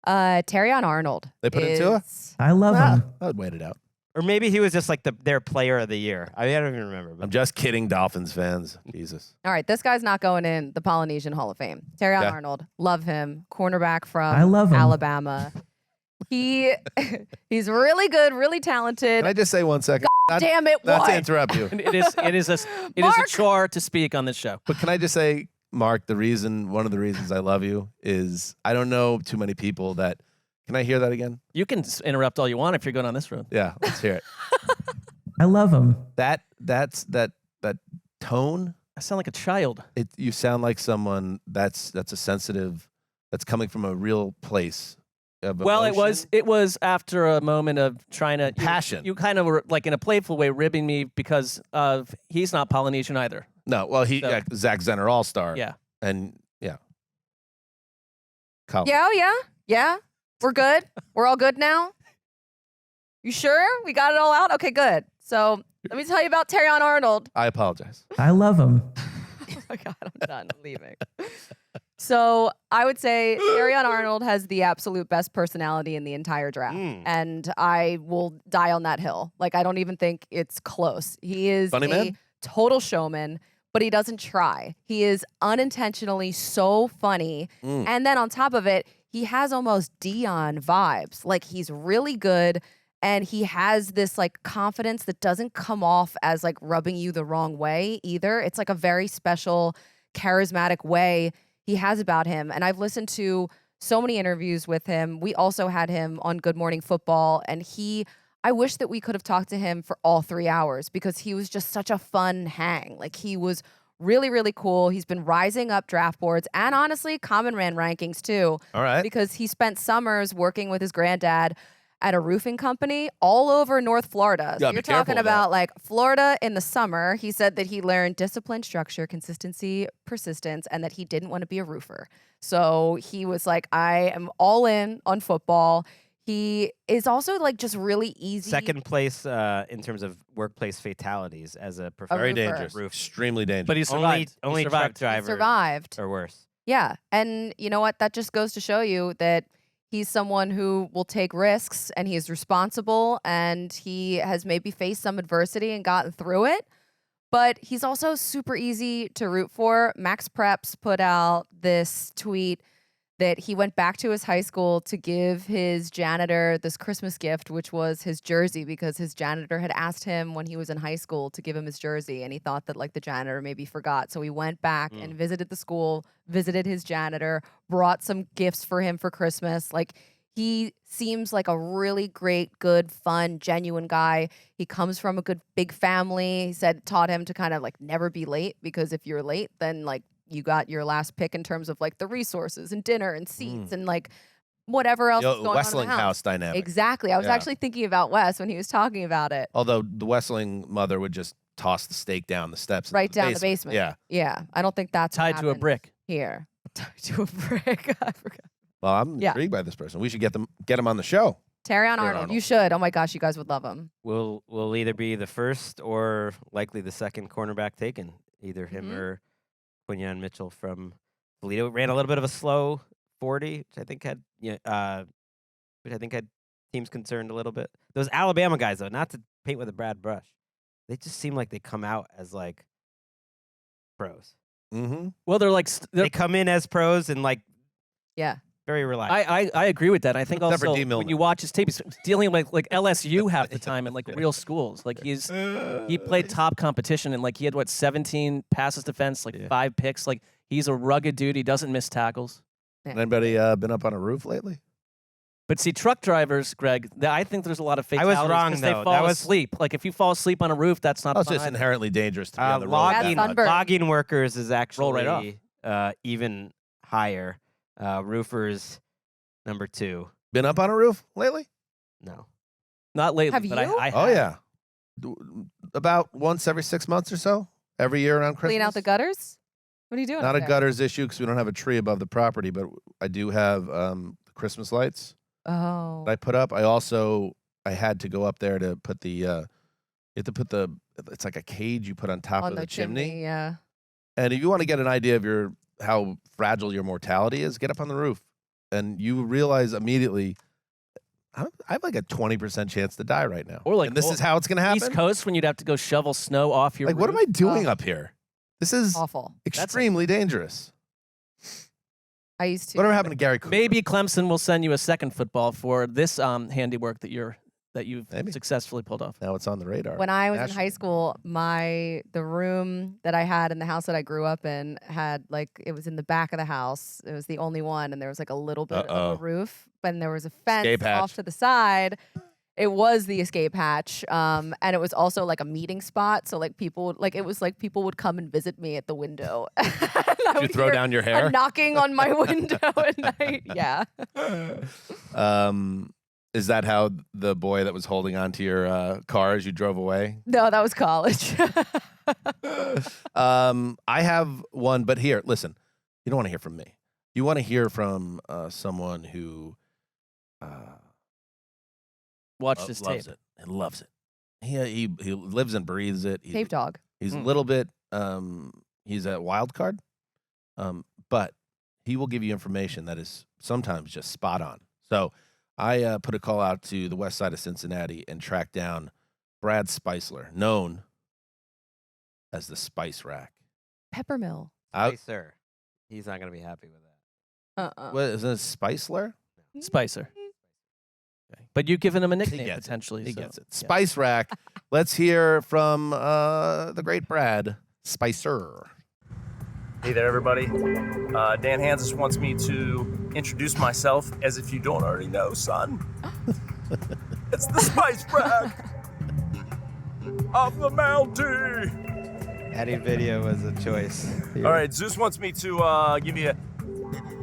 Terrion Arnold. They put in Tua? is- I love Well, him. I would wait it out. Or maybe he was just like their player of the year. I don't even remember. But I'm just kidding, Dolphins fans. Jesus. All right, this guy's not going in the Polynesian Hall of Fame. Terrion Yeah. Arnold, love him. Cornerback from I love him. Alabama. He's really good, really talented. Can I just say 1 second? Damn it! Not to What? interrupt you. It is a Marc! chore to speak on this show. But can I just say, Mark, one of the reasons I love you is I don't know too many people that. Can I hear that again? You can interrupt all you want if you're going on this road. Yeah, let's hear it. I love him. That's that tone. I sound like a child. You sound like someone that's a sensitive, that's coming from a real place of Well, emotion. it was after a moment of trying to Passion. You kind of were like in a playful way ribbing me because of he's not Polynesian either. No, well, So- Zach Zenner All-Star. Yeah. And Colin. Yeah, oh yeah. We're good. We're all good now. You sure? We got it all out? Okay, good. So let me tell you about Terrion Arnold. I apologize. I love him. Oh my God, I'm done. I'm leaving. So I would say Terrion Arnold has the absolute best personality in the entire draft. And I will die on that hill. Like, I don't even think it's close. He is Funny a man? total showman, but he doesn't try. He is unintentionally so funny. And then on top of it, he has almost Dion vibes. Like, he's really good. And he has this like confidence that doesn't come off as like rubbing you the wrong way either. It's like a very special, charismatic way he has about him. And I've listened to so many interviews with him. We also had him on Good Morning Football. And I wish that we could have talked to him for all 3 hours because he was just such a fun hang. Like, he was really, really cool. He's been rising up draft boards and honestly, Common Man rankings too. All right. Because he spent summers working with his granddad at a roofing company all over North Florida. So Gotta you're be careful talking of about like Florida in the summer. He said that he learned discipline, structure, consistency, persistence, and that he didn't want to be a roofer. So he was like, I am all in on football. He is also like just really easy. Second place in terms of workplace fatalities as a professional. Very roofer. dangerous. Extremely dangerous. But he survived. Only He truck survived. driver survived. or worse. Yeah. And you know what? That just goes to show you that he's someone who will take risks and he is responsible and he has maybe faced some adversity and gotten through it. But he's also super easy to root for. Max Preps put out this tweet that he went back to his high school to give his janitor this Christmas gift, which was his jersey, because his janitor had asked him when he was in high school to give him his jersey, and he thought that like the janitor maybe forgot. So he went back and visited the school, visited his janitor, brought some gifts for him for Christmas. Like, he seems like a really great, good, fun, genuine guy. He comes from a good big family. He said taught him to kind of like never be late, because if you're late, then like you got your last pick in terms of like the resources and dinner and seats and like whatever else is going Wessling on in the house dynamic. Exactly. I was actually thinking about Wes when he was talking about it. Although the Wessling mother would just toss the steak down the steps. Right down the basement. Yeah. Yeah. I don't think that's Tied to a brick. Here. Tied to a brick. I forgot. Well, I'm intrigued by this person. We should get him on the show. Terrion Arnold. You should. Oh my gosh, you guys would love him. Will either be the first or likely the second cornerback taken. Either him or Quinyon Mitchell from Toledo. Ran a little bit of a slow 40, which I think had teams concerned a little bit. Those Alabama guys, though, not to paint with a broad brush, they just seem like they come out as like pros. Mm-hmm. Well, they're like they come in as pros and like very relaxed. I agree with that. I think Except for also D. Millman. when you watch his tape, he's dealing with like LSU half the time in like real schools. Like he played top competition and like he had 17 passes defense, like 5 picks. Like he's a rugged dude. He doesn't miss tackles. Anybody been up on a roof lately? But see, truck drivers, Greg, I think there's a lot of fatalities. I was wrong, because though. They fall asleep. Like if you fall asleep on a roof, that's not. It's just inherently dangerous to be on the road. Logging workers is actually roll right off. Even higher. Roofers, number 2. Been up on a roof lately? No, not lately. Have but you? I Oh yeah, about once every 6 months or so. Every year around Christmas. Clean out the gutters? What are you doing? Not up a there? gutters issue because we don't have a tree above the property, but I do have Christmas lights. Oh. That I put up. I had to go up there to put the. You have to put it's like a cage you put on top On of the chimney. Yeah. And if you want to get an idea of how fragile your mortality is, get up on the roof, and you realize immediately, I have like a 20% chance to die right now. Or like, and this is how it's going to happen. East Coast, when you'd have to go shovel snow off your Like, roof. what am I doing up here? This is awful. Extremely dangerous. I used to. Whatever happened to Gary Cooper? Maybe Clemson will send you a second football for this handiwork that you've successfully pulled off. Now it's on the radar. When I was in high school, the room that I had in the house that I grew up in had it was in the back of the house. It was the only one, and there was like a little bit of a roof, and there was a fence off to the side. It was the escape hatch, and it was also like a meeting spot. So people would come and visit me at the window. Did you throw down your hair? Knocking on my window at night. Yeah. Is that how the boy that was holding onto your car as you drove away? No, that was college. I have one, but here, listen. You don't want to hear from me. You want to hear from someone who watched this loves tape it and loves it. He lives and breathes it. Tape dog. He's a little bit. He's a wild card, but he will give you information that is sometimes just spot on. So I put a call out to the west side of Cincinnati and tracked down Brad Sessler, known as the Spice Rack. Peppermill. Spicer. He's not going to be happy with that. What is it, Spiceler? Spicer. Okay. But you've given him a nickname He gets potentially. He so, gets it. Spice Rack. Let's hear from the great Brad Spicer. Hey there, everybody. Dan Hanzus wants me to introduce myself as if you don't already know, son. It's the Spice Rack of the Mountie. Adding video was a choice. All right, Zeus wants me to give you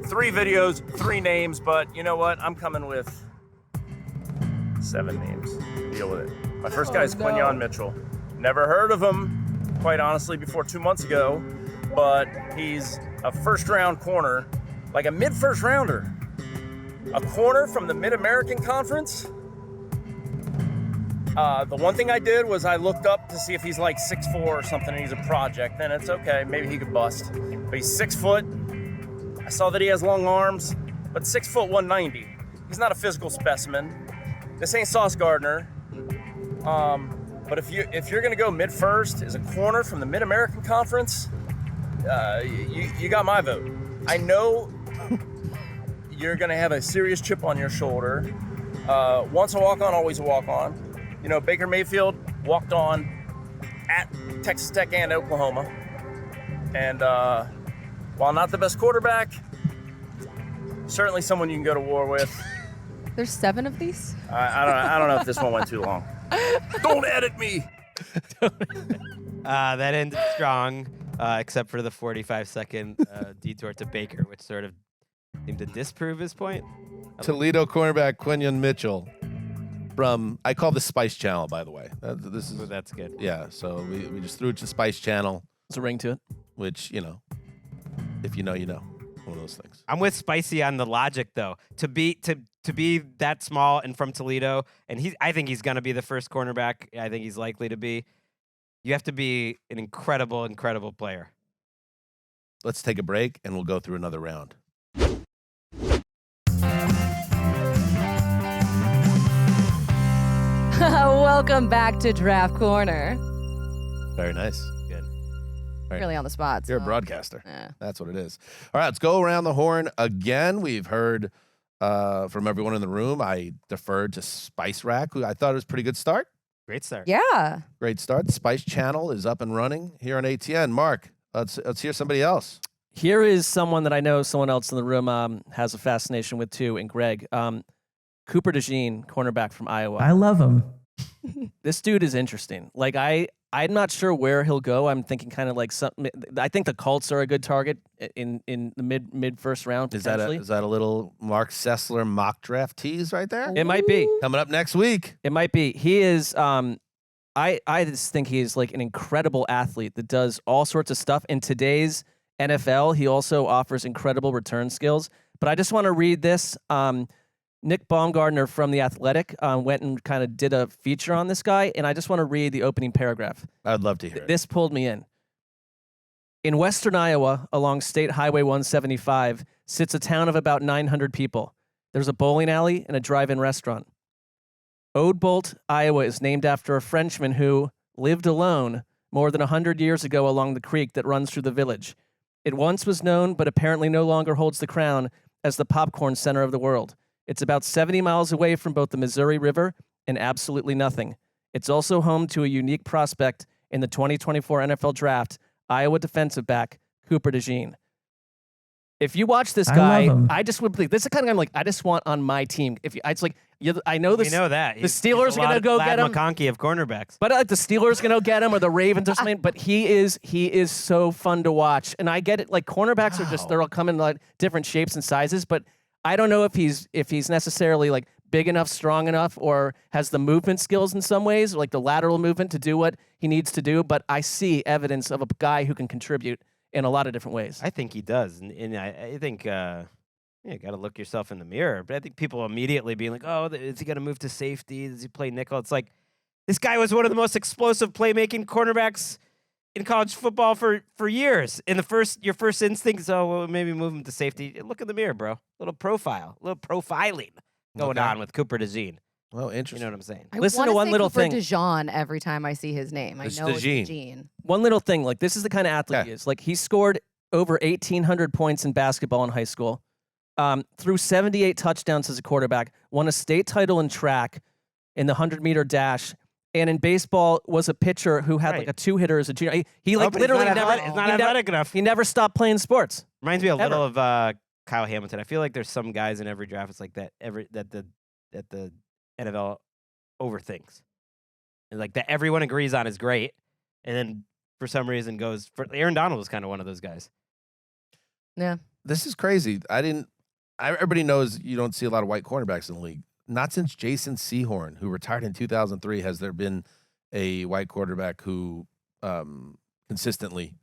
3 videos, 3 names, but you know what? I'm coming with 7 names. Deal with it. My first guy is Quinyon Mitchell. Never heard of him, quite honestly, before 2 months ago, but he's a first-round corner, like a mid-first rounder. A corner from the Mid-American Conference. The one thing I did was I looked up to see if he's like 6'4" or something and he's a project, then it's okay, maybe he could bust. But he's 6 foot. I saw that he has long arms, but 6 foot 190. He's not a physical specimen. This ain't Sauce Gardner. But if you're going to go mid-first as a corner from the Mid-American Conference, you got my vote. I know you're going to have a serious chip on your shoulder. Once a walk-on, always a walk-on. You know, Baker Mayfield walked on at Texas Tech and Oklahoma. And while not the best quarterback, certainly someone you can go to war with. There's 7 of these? I don't know if this one went too long. Don't edit me. That ended strong, except for the 45-second detour to Baker, which sort of seemed to disprove his point. Toledo cornerback Quinyon Mitchell from, I call this Spice Channel, by the way. That's good. Yeah, so we just threw it to Spice Channel. There's a ring to it. Which, you know, if you know, you know. One of those things. I'm with Spicy on the logic, though. To be that small and from Toledo, and I think he's going to be the first cornerback. I think he's likely to be. You have to be an incredible, incredible player. Let's take a break, and we'll go through another round. Welcome back to Draft Corner. Very nice. Good. Right. Really on the spot. You're a so. broadcaster. Yeah. That's what it is. All right, let's go around the horn again. We've heard from everyone in the room. I deferred to Spice Rack, who I thought was a pretty good start. Great start. Yeah. Great start. The Spice Channel is up and running here on ATN. Mark, let's hear somebody else. Here is someone that I know someone else in the room has a fascination with too, and Greg. Cooper DeJean, cornerback from Iowa. I love him. This dude is interesting. Like I'm not sure where he'll go. I'm thinking kind of like something. I think the Colts are a good target in the mid first round. Is that a little Marc Sessler mock draft tease right there? It might be coming up next week. It might be. He is. I just think he is like an incredible athlete that does all sorts of stuff. In today's NFL, he also offers incredible return skills. But I just want to read this. Nick Baumgardner from The Athletic went and kind of did a feature on this guy, and I just want to read the opening paragraph. I'd love to hear it. This pulled me in. In western Iowa, along State Highway 175, sits a town of about 900 people. There's a bowling alley and a drive-in restaurant. Oldbolt, Iowa is named after a Frenchman who lived alone more than 100 years ago along the creek that runs through the village. It once was known, but apparently no longer holds the crown, as the popcorn center of the world. It's about 70 miles away from both the Missouri River and absolutely nothing. It's also home to a unique prospect in the 2024 NFL Draft, Iowa defensive back Cooper DeJean. If you watch this guy, I just would believe this is the kind of guy I'm like, I just want on my team. It's like I know this. We know that the Steelers are gonna go get him. McConkey of cornerbacks, but the Steelers gonna get him or the Ravens or something. But he is so fun to watch, and I get it. Like cornerbacks are just they're all coming in like different shapes and sizes, but I don't know if he's necessarily like big enough, strong enough, or has the movement skills in some ways, like the lateral movement to do what he needs to do. But I see evidence of a guy who can contribute in a lot of different ways. I think he does, and I think you got to look yourself in the mirror. But I think people immediately being like, "Oh, is he going to move to safety? Does he play nickel?" It's like this guy was one of the most explosive playmaking cornerbacks in college football for years. In your first instinct is, oh, well, maybe move him to safety. Look in the mirror, bro. Little profiling going on with Cooper DeJean. Well, interesting. You know what I'm saying? Listen to one little Cooper thing. DeJean every time I see his name. I know it's DeJean. One little thing, like this is the kind of athlete he is. Like he scored over 1,800 points in basketball in high school, threw 78 touchdowns as a quarterback, won a state title in track in the 100-meter dash, and in baseball was a pitcher who had like a two-hitter as a junior. He like literally never athletic enough. He never stopped playing sports. Reminds me a little of Kyle Hamilton. I feel like there's some guys in every draft. It's like that the NFL overthinks, and like that everyone agrees on is great, and then for some reason goes for Aaron Donald was kind of one of those guys. Yeah, this is crazy. Everybody knows you don't see a lot of white cornerbacks in the league. Not since Jason Sehorn, who retired in 2003, has there been a white quarterback who consistently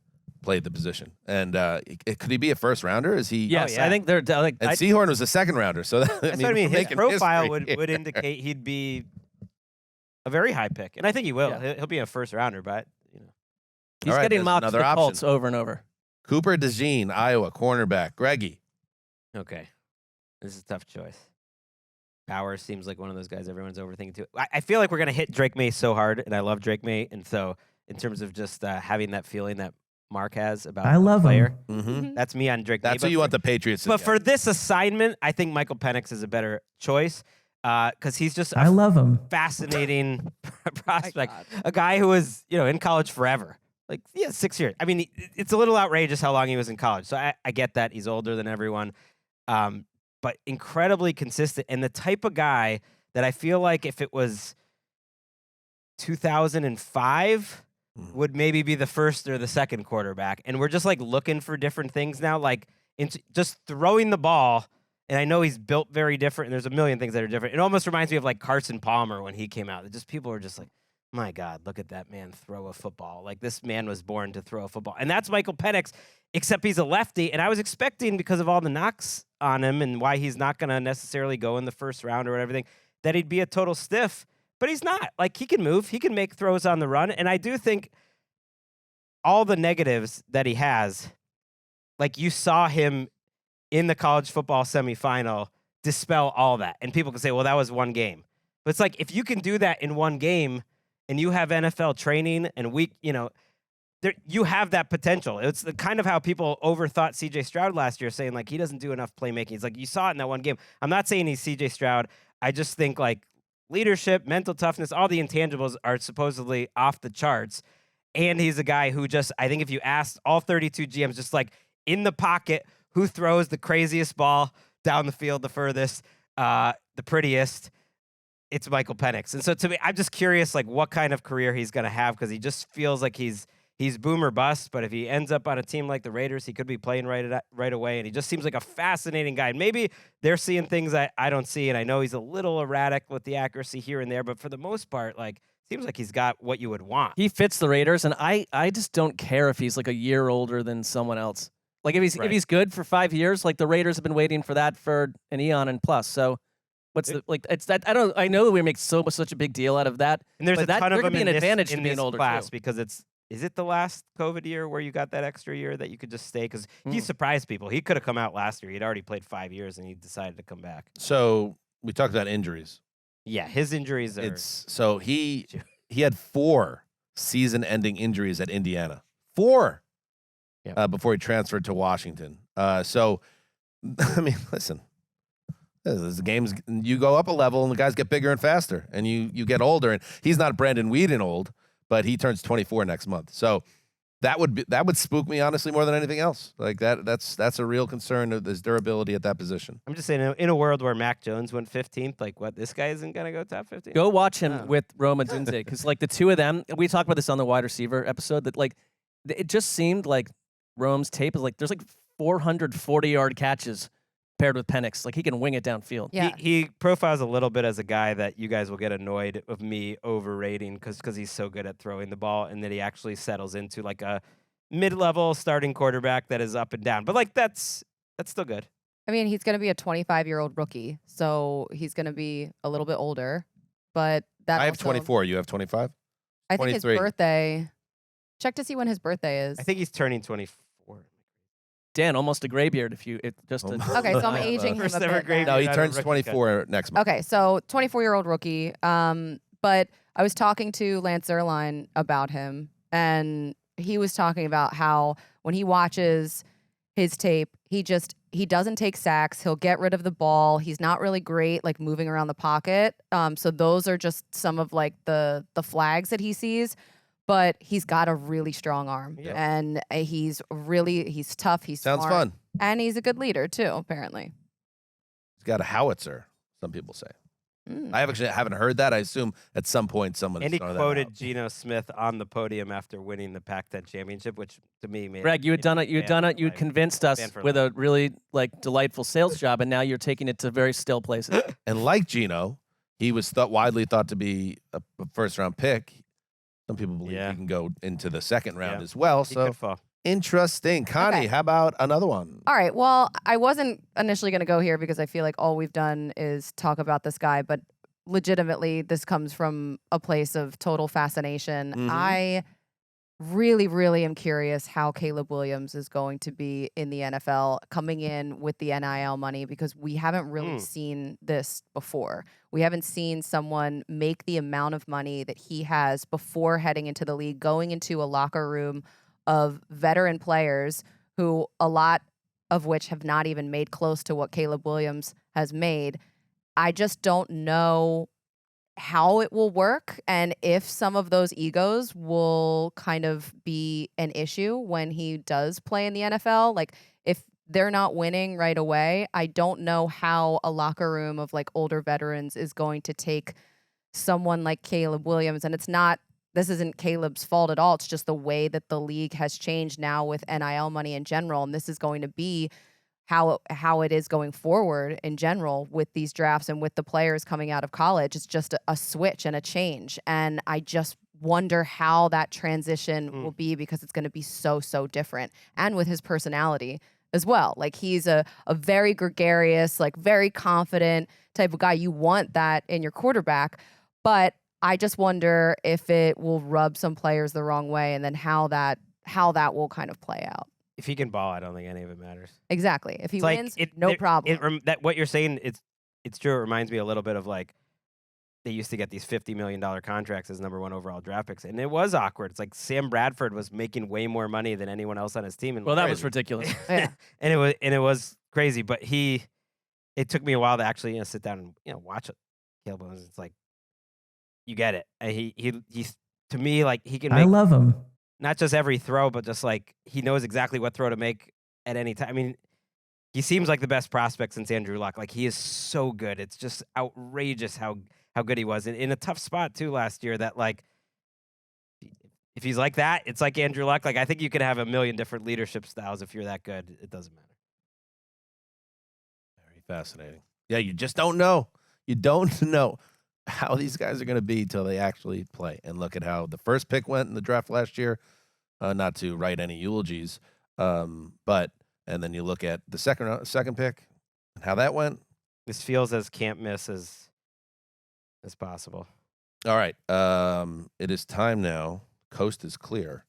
played the position. And could he be a first rounder? Is he? Yes, I think they're like. And Sehorn was a second rounder, so that's what I mean. His profile would indicate he'd be a very high pick, and I think he will. Yeah. He'll be a first rounder, but he's getting mocked to the Colts over and over. Cooper DeJean, Iowa cornerback. Greggy. Okay, this is a tough choice. Bauer seems like one of those guys everyone's overthinking too. I feel like we're going to hit Drake May so hard, and I love Drake May. And so in terms of just having that feeling that Marc has about I love a player, him. that's me on Drake May. That's who you want the Patriots to But get. for this assignment, I think Michael Penix is a better choice because he's just I love him. fascinating prospect. A guy who was, in college forever. 6 years. I mean, it's a little outrageous how long he was in college. So I get that. He's older than everyone. But incredibly consistent. And the type of guy that I feel like if it was 2005 would maybe be the first or the second quarterback. And we're just looking for different things now, just throwing the ball. And I know he's built very different, and there's a million things that are different. It almost reminds me of Carson Palmer when he came out. People were just my God, look at that man throw a football. This man was born to throw a football. And that's Michael Penix, except he's a lefty. And I was expecting, because of all the knocks on him and why he's not going to necessarily go in the first round or everything, that he'd be a total stiff. But he's not. He can move. He can make throws on the run. And I do think all the negatives that he has, you saw him in the college football semifinal, dispel all that. And people can say, well, that was one game. But it's if you can do that in one game and you have NFL training and you have that potential. It's the kind of how people overthought C.J. Stroud last year, saying he doesn't do enough playmaking. He's you saw it in that one game. I'm not saying he's C.J. Stroud. I just think leadership, mental toughness, all the intangibles are supposedly off the charts. And he's a guy who I think if you asked all 32 GMs, just in the pocket, who throws the craziest ball down the field the furthest, the prettiest, it's Michael Penix. And so to me, I'm just curious, what kind of career he's going to have, because he just feels like he's boom or bust. But if he ends up on a team like the Raiders, he could be playing right away. And he just seems like a fascinating guy. And maybe they're seeing things I don't see. And I know he's a little erratic with the accuracy here and there. But for the most part, seems like he's got what you would want. He fits the Raiders. And I just don't care if he's a year older than someone else. If he's good for 5 years, the Raiders have been waiting for that for an eon and plus. So what's it's that I know that we make such a big deal out of that. And there's a ton of them in advantage to being older class too. Because is it the last COVID year where you got that extra year that you could just stay? Because he surprised people. He could have come out last year. He'd already played 5 years and he decided to come back. So we talked about injuries. Yeah, his injuries are. So he had 4 season-ending injuries at Indiana. 4. Yep. Before he transferred to Washington. So, I mean, listen, the games, you go up a level and the guys get bigger and faster and you get older. And he's not Brandon Weeden old, but he turns 24 next month. So that would spook me, honestly, more than anything else. That's a real concern of his durability at that position. I'm just saying, in a world where Mac Jones went 15th, this guy isn't going to go top 15? Go watch him with Rome Odunze, because the two of them, we talked about this on the wide receiver episode, that it just seemed like Rome's tape is there's 440-yard catches paired with Penix. He can wing it downfield. Yeah. He profiles a little bit as a guy that you guys will get annoyed of me overrating because he's so good at throwing the ball, and that he actually settles into a mid-level starting quarterback that is up and down. But that's still good. I mean, he's going to be a 25-year-old rookie, so he's going to be a little bit older. But that I have 24. You have 25? I think his 23. birthday. Check to see when his birthday is. I think he's turning 24. Dan, almost a graybeard Okay, so I'm aging him a First ever bit. grade No, he beard turns out of rookie 24 next month. Okay, so 24-year-old rookie. But I was talking to Lance Zierlein about him, and he was talking about how when he watches his tape, he doesn't take sacks. He'll get rid of the ball. He's not really great moving around the pocket. So those are just some of the flags that he sees. But he's got a really strong arm, and he's tough. He's Sounds smart, fun. and he's a good leader too. Apparently, He's got a howitzer, some people say. I haven't heard that. I assume at some point someone. And he thrown that quoted out. Geno Smith on the podium after winning the Pac-10 championship, which to me made. Greg, you had done it. You had done it. You had convinced us with a really delightful sales job, and now you're taking it to very still places. And like Geno, he was widely thought to be a first-round pick. Some people believe he can go into the second round as well. He So could fall. interesting. Connie, Okay. how about another one? all right. Well, I wasn't initially going to go here because I feel like all we've done is talk about this guy, but legitimately, this comes from a place of total fascination. Mhm. I really, really am curious how Caleb Williams is going to be in the NFL coming in with the NIL money, because we haven't really seen this before. We haven't seen someone make the amount of money that he has before heading into the league, going into a locker room of veteran players who a lot of which have not even made close to what Caleb Williams has made. I just don't know how it will work and if some of those egos will kind of be an issue when he does play in the NFL. Like, if they're not winning right away, I don't know how a locker room of like older veterans is going to take someone like Caleb Williams. And this isn't Caleb's fault at all. It's just the way that the league has changed now with NIL money in general. And this is going to be how it is going forward in general with these drafts and with the players coming out of college. It's just a switch and a change. And I just wonder how that transition will be, because it's going to be so different. And with his personality as well. Like, he's a very gregarious, like very confident type of guy. You want that in your quarterback. But I just wonder if it will rub some players the wrong way, and then how that will kind of play out. If he can ball, I don't think any of it matters. Exactly. If he wins, no problem. That what you're saying, it's true. It reminds me a little bit of like they used to get these $50 million contracts as number 1 overall draft picks, and it was awkward. It's like Sam Bradford was making way more money than anyone else on his team. And that was ridiculous. Yeah. and it was crazy. But it took me a while to actually sit down and watch it. Caleb Williams. It's like, you get it. He's to me, like, he can make, I love him. Not just every throw, but just like he knows exactly what throw to make at any time. I mean, he seems like the best prospect since Andrew Luck. Like, he is so good. It's just outrageous how good he was in a tough spot too last year. That, like, if he's like that, it's like Andrew Luck. Like, I think you could have a million different leadership styles if you're that good. It doesn't matter. Very fascinating. Yeah, you just don't know. You don't know how these guys are going to be till they actually play. And look at how the first pick went in the draft last year. Not to write any eulogies, but and then you look at the second pick and how that went. This feels as can't miss as possible. All right, it is time now. Coast is clear.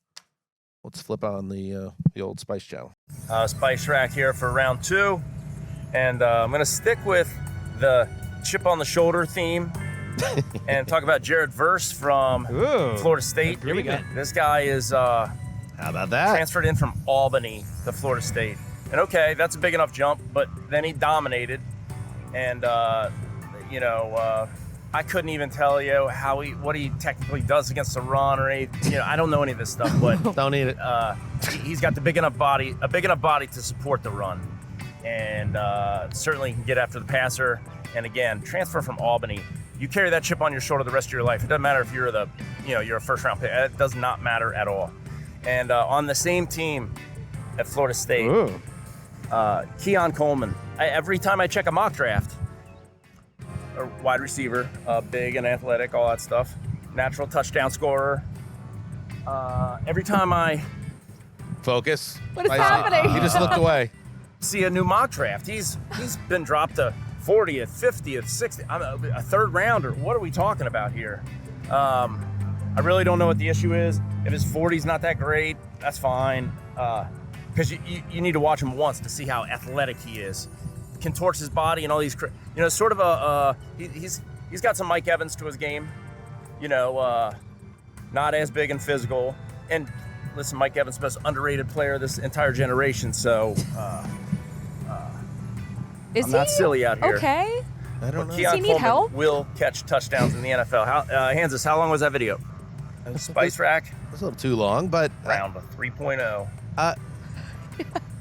Let's flip on the old Spice Channel. Spice Rack here for round 2, and I'm gonna stick with the chip on the shoulder theme. And talk about Jared Verse from Florida State. Here we go. This guy is how about that? Transferred in from Albany to Florida State. And okay, that's a big enough jump, but then he dominated. And I couldn't even tell you what he technically does against the run or anything. I don't know any of this stuff, but don't need it. He's got a big enough body to support the run, and certainly can get after the passer. And again, transfer from Albany. You carry that chip on your shoulder the rest of your life. It doesn't matter if you're you're a first-round pick. It does not matter at all. And on the same team at Florida State, Keon Coleman. Every time I check a mock draft, a wide receiver, big and athletic, all that stuff, natural touchdown scorer. Every time I focus, what is happening? He just looked away. See a new mock draft. He's been dropped to 40th, 50th, 60th, a third rounder. What are we talking about here? I really don't know what the issue is. If his 40's not that great, that's fine. Because you need to watch him once to see how athletic he is. Contorts his body and all these, sort of he's got some Mike Evans to his game. Not as big and physical. And listen, Mike Evans is the most underrated player of this entire generation. So. I'm not silly out here. Okay. I don't know. Does he need help? Will catch touchdowns in the NFL. Hanzus, how long was that video? Spice Rack? It was a little too long, but round 3.0.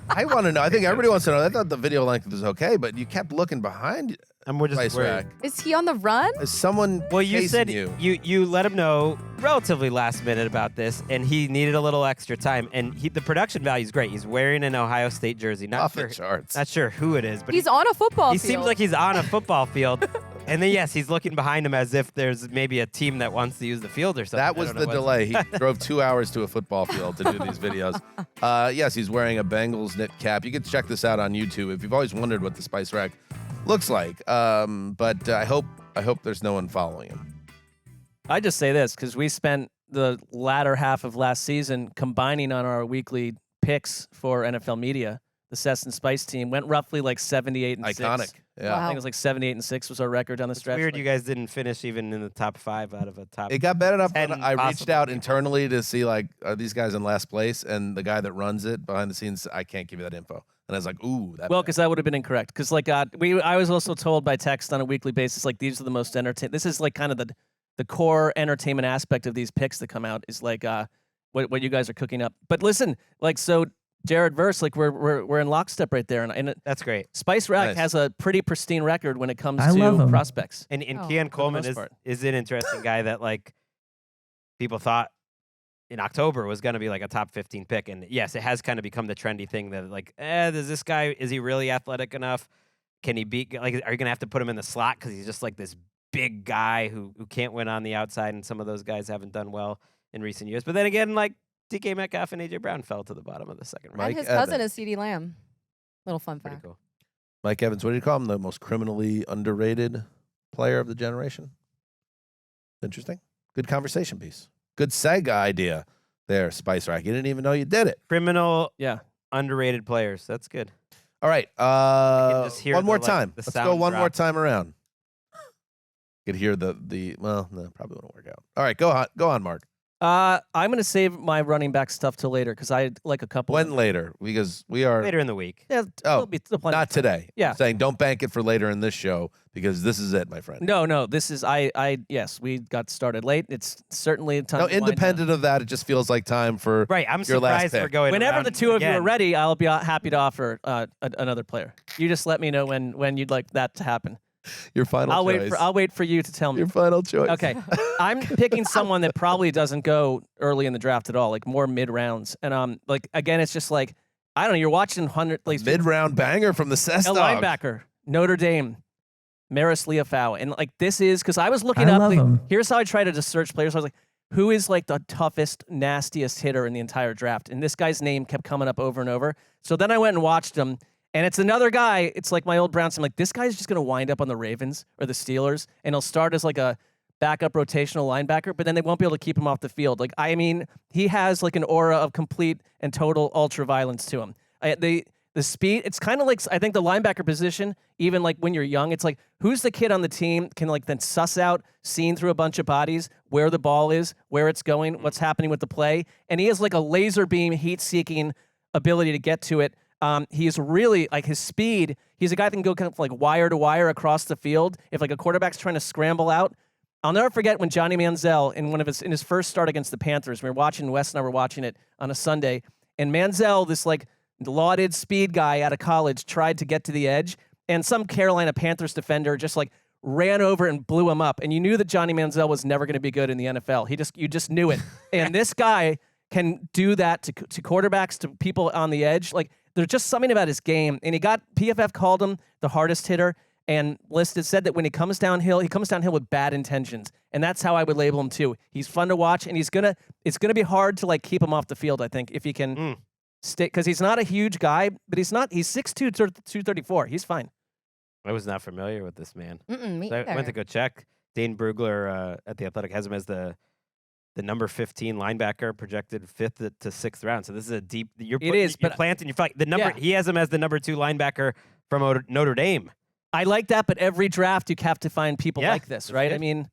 I want to know. I think everybody wants to know. I thought the video length was okay, but you kept looking behind. And we're just Spice worried. Rack. Is he on the run? Is someone you said you? You let him know relatively last minute about this, and he needed a little extra time. And the production value is great. He's wearing an Ohio State jersey. Off the charts. Not sure who it is, but he's on a football field. He seems like he's on a football field. And then, yes, he's looking behind him as if there's maybe a team that wants to use the field or something. That was the delay. He drove 2 hours to a football field to do these videos. Yes, he's wearing a Bengals knit cap. You can check this out on YouTube if you've always wondered what the Spice Rack looks like. But I hope there's no one following him. I just say this because we spent the latter half of last season, combining on our weekly picks for NFL Media, the Cess and Spice team went roughly like 78 and 6. Iconic. Yeah. I think it was like 78 and 6 was our record on the stretch. Weird, like, you guys didn't finish even in the top 5 out of a top. It got bad enough when 10 I reached out possible. internally to see, like, are these guys in last place? And the guy that runs it behind the scenes, I can't give you that info. And I was like, ooh, that. Well, because that would have been incorrect. Because like I was also told by text on a weekly basis, like these are the most entertaining. This is like kind of the core entertainment aspect of these picks that come out is like what you guys are cooking up. But listen, like so. Jared Verse, like we're in lockstep right there, and That's great. Spice Rack Nice. has a pretty pristine record when it comes I love to 'em. prospects. And Oh, Keon Coleman most is part. an interesting guy that like people thought in October was going to be like a top 15 pick, and yes, it has kind of become the trendy thing that like, does this guy, is he really athletic enough? Can he beat? Like, are you going to have to put him in the slot because he's just like this big guy who can't win on the outside, and some of those guys haven't done well in recent years. But then again, like DK Metcalf and AJ Brown fell to the bottom of the second round. Mike And his cousin Evans. is CeeDee Lamb. Little fun Pretty fact. cool. Mike Evans, what do you call him? The most criminally underrated player of the generation? Interesting. Good conversation piece. Good seg idea there, Spice Rack. You didn't even know you did it. Criminal, Yeah. underrated players. That's good. All right. just hear One more the, like, time. the Let's go sound one more drop. time around. Could hear the well, no, probably won't work out. All right, go on, Mark. I'm gonna save my running back stuff till later because I like a couple. When later? Because we are Later in the week. Yeah, Oh, still plenty not of time. today. Yeah. I'm saying don't bank it for later in this show because this is it, my friend. No, this is yes, we got started late. It's certainly time. No, to wind down. independent of that, it just feels like time for Right. I'm your last surprised we're pick. going Whenever around the two of you are again. ready, I'll be happy to offer another player. You just let me know when you'd like that to happen. your final choice. I'll wait for you to tell me. Your final choice. Okay, I'm picking someone that probably doesn't go early in the draft at all, like more mid rounds. And like again, it's just like I don't know. You're watching Mid-round banger from the Cess a Dog. linebacker, Notre Dame, Maris Leafau, and like this is because I was looking I up. love him. Here's how I try to just search players. I was like, who is like the toughest, nastiest hitter in the entire draft? And this guy's name kept coming up over and over. So then I went and watched him. And it's another guy. It's like my old Browns. I'm like, this guy's just going to wind up on the Ravens or the Steelers, and he'll start as like a backup rotational linebacker, but then they won't be able to keep him off the field. Like, I mean, he has like an aura of complete and total ultra violence to him. The speed, it's kind of like, I think the linebacker position, even like when you're young, it's like, who's the kid on the team can like then suss out, seeing through a bunch of bodies, where the ball is, where it's going, what's happening with the play. And he has like a laser beam heat-seeking ability to get to it. He's really like his speed. He's a guy that can go kind of like wire to wire across the field. If like a quarterback's trying to scramble out, I'll never forget when Johnny Manziel in his first start against the Panthers, we were watching, Wes and I were watching it on a Sunday, and Manziel, this like lauded speed guy out of college, tried to get to the edge, and some Carolina Panthers defender just like ran over and blew him up. And you knew that Johnny Manziel was never going to be good in the NFL. You just knew it. And this guy can do that to quarterbacks, to people on the edge. Like, there's just something about his game. And PFF called him the hardest hitter, and said that when he comes downhill with bad intentions. And that's how I would label him too. He's fun to watch, and it's gonna be hard to like keep him off the field, I think, if he can stay, because he's not a huge guy, but he's 6'2", 234. He's fine. I was not familiar with this man. Me So I went either. to go check. Dane Brugler at The Athletic has him as the number 15 linebacker, projected 5th to 6th round. So this is a deep. You're planting your flag. The number he has him as the number 2 linebacker from Notre Dame. I like that, but every draft you have to find people like this, right? good. I mean,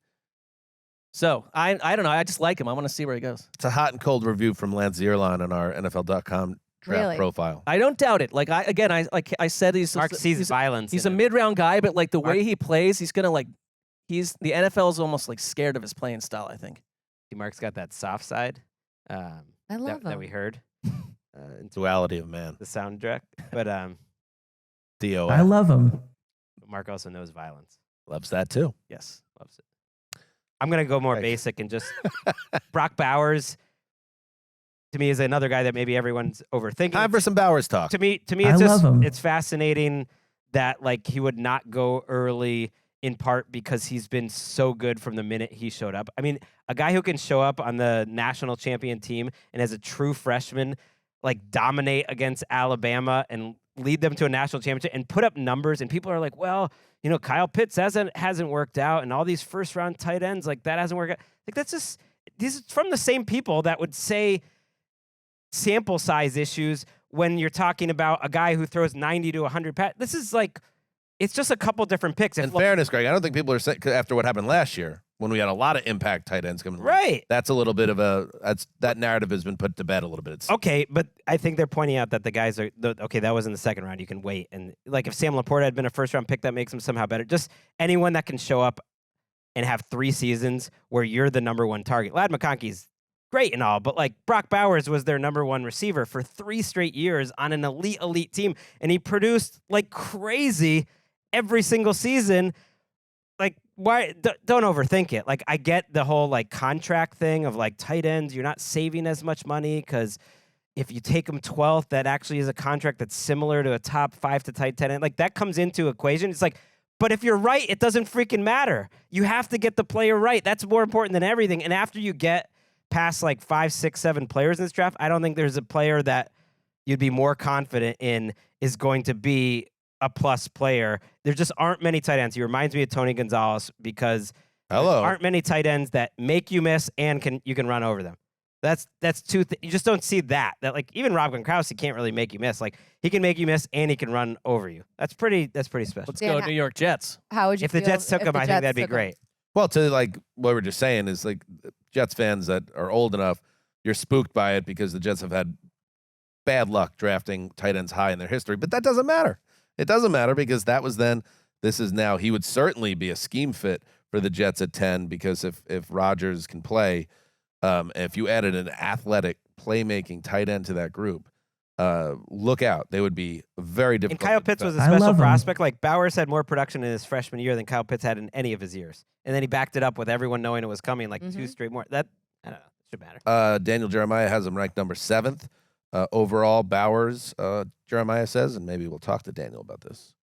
so I don't know. I just like him. I want to see where he goes. It's a hot and cold review from Lance Zierlein on our NFL.com draft Really? profile. I don't doubt it. Like I said, Marc sees violence. He's in a it. mid-round guy, but like the way he plays, he's gonna like. The NFL is almost like scared of his playing style, I think. Marc's got that soft side. I love that him. we heard. Duality of man. The soundtrack, but DOA. I love him. Marc also knows violence. Loves that too. Yes, loves it. I'm gonna go more Right. basic and just Brock Bowers. To me, is another guy that maybe everyone's overthinking. Time for some Bowers talk. To me, I it's just love him. it's fascinating that like he would not go early, in part because he's been so good from the minute he showed up. I mean, a guy who can show up on the national champion team and as a true freshman, like dominate against Alabama and lead them to a national championship and put up numbers. And people are like, well, Kyle Pitts hasn't worked out, and all these first round tight ends, like that hasn't worked out. Like that's just, This is from the same people that would say sample size issues when you're talking about a guy who throws 90 to 100 passes. This is like, it's just a couple different picks. In fairness, Greg, I don't think people are saying, after what happened last year, when we had a lot of impact tight ends coming. Right. That's a little bit of that narrative has been put to bed a little bit. Okay, but I think they're pointing out that the guys are, okay, that was in the second round. You can wait. And like if Sam Laporta had been a first round pick, that makes him somehow better. Just anyone that can show up and have 3 seasons where you're the number 1 target. Ladd McConkey's great and all, but like Brock Bowers was their number 1 receiver for 3 straight years on an elite team. And he produced like crazy every single season. Like, why? Don't overthink it. Like, I get the whole like contract thing of like tight ends. You're not saving as much money because if you take them 12th, that actually is a contract that's similar to a top 5 to tight end. Like that comes into equation. It's like, but if you're right, it doesn't freaking matter. You have to get the player right. That's more important than everything. And after you get past like 5, 6, 7 players in this draft, I don't think there's a player that you'd be more confident in is going to be a plus player. There just aren't many tight ends. He reminds me of Tony Gonzalez because there aren't many tight ends that make you miss and you can run over them. That's two. You just don't see that. That like even Rob Gronkowski, he can't really make you miss. Like he can make you miss and he can run over you. That's pretty special. Let's go New York Jets. How would you if the Jets took him? I think that'd be great. Well, to like what we're just saying is like Jets fans that are old enough, you're spooked by it because the Jets have had bad luck drafting tight ends high in their history. But that doesn't matter. It doesn't matter because that was then. This is now. He would certainly be a scheme fit for the Jets at 10 because if Rodgers can play, if you added an athletic playmaking tight end to that group, look out. They would be very difficult. And Kyle Pitts was a special prospect. Like Bowers had more production in his freshman year than Kyle Pitts had in any of his years. And then he backed it up with everyone knowing it was coming, like 2 straight more. That, I don't know. It should matter. Daniel Jeremiah has him ranked number 7th. Overall, Bowers, Jeremiah says, and maybe we'll talk to Daniel about this,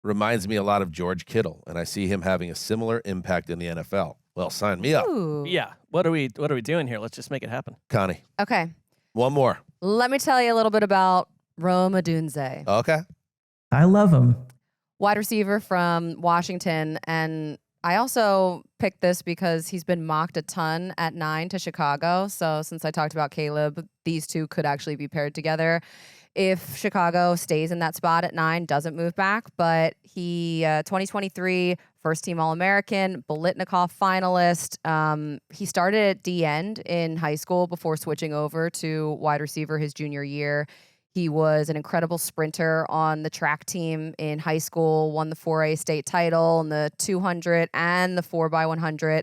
reminds me a lot of George Kittle, and I see him having a similar impact in the NFL. Well, sign me up. Ooh. Yeah. What are we doing here? Let's just make it happen. Connie. Okay. One more. Let me tell you a little bit about Rome Odunze. Okay. I love him. Wide receiver from Washington. And I also picked this because he's been mocked a ton at 9 to Chicago. So since I talked about Caleb, these two could actually be paired together if Chicago stays in that spot at 9, doesn't move back. But he, 2023 first team All-American, Biletnikoff finalist. He started at D-end in high school before switching over to wide receiver his junior year. He was an incredible sprinter on the track team in high school, won the 4A state title in the 200 and the 4x100.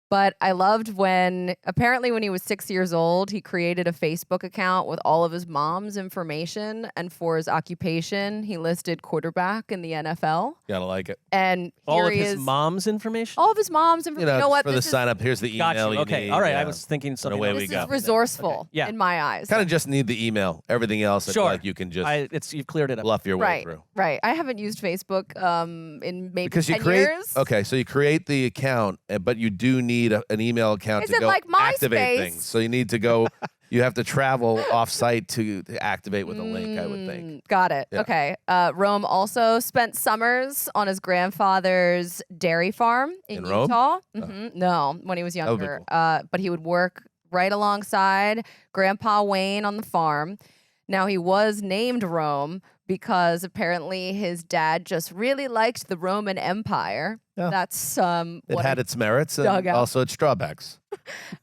But I loved when he was 6 years old, he created a Facebook account with all of his mom's information. And for his occupation, he listed quarterback in the NFL. Gotta like it. And all of his mom's information? All of his mom's information. You know what? For the sign up, here's the email you okay. need. All right. Yeah. I was thinking something. Away else. we This is go. resourceful Yeah. in my eyes. Kind of just need the email. Everything else, I feel like you can just you've cleared it up. bluff your way through. Right. I haven't used Facebook in maybe Because 10 years. Okay, so you create the account, but you do need an email account Is to it go like activate MySpace? things. So you need to go. You have to travel off-site to activate with a link, I would think. Got it. Yeah. Okay. Rome also spent summers on his grandfather's dairy farm in Rome? Utah. No, when he was would be younger. But he would work right alongside Grandpa Wayne on the farm. Now, he was named Rome because apparently his dad just really liked the Roman Empire. Yeah. That's It what had its merits and dug out. also its drawbacks.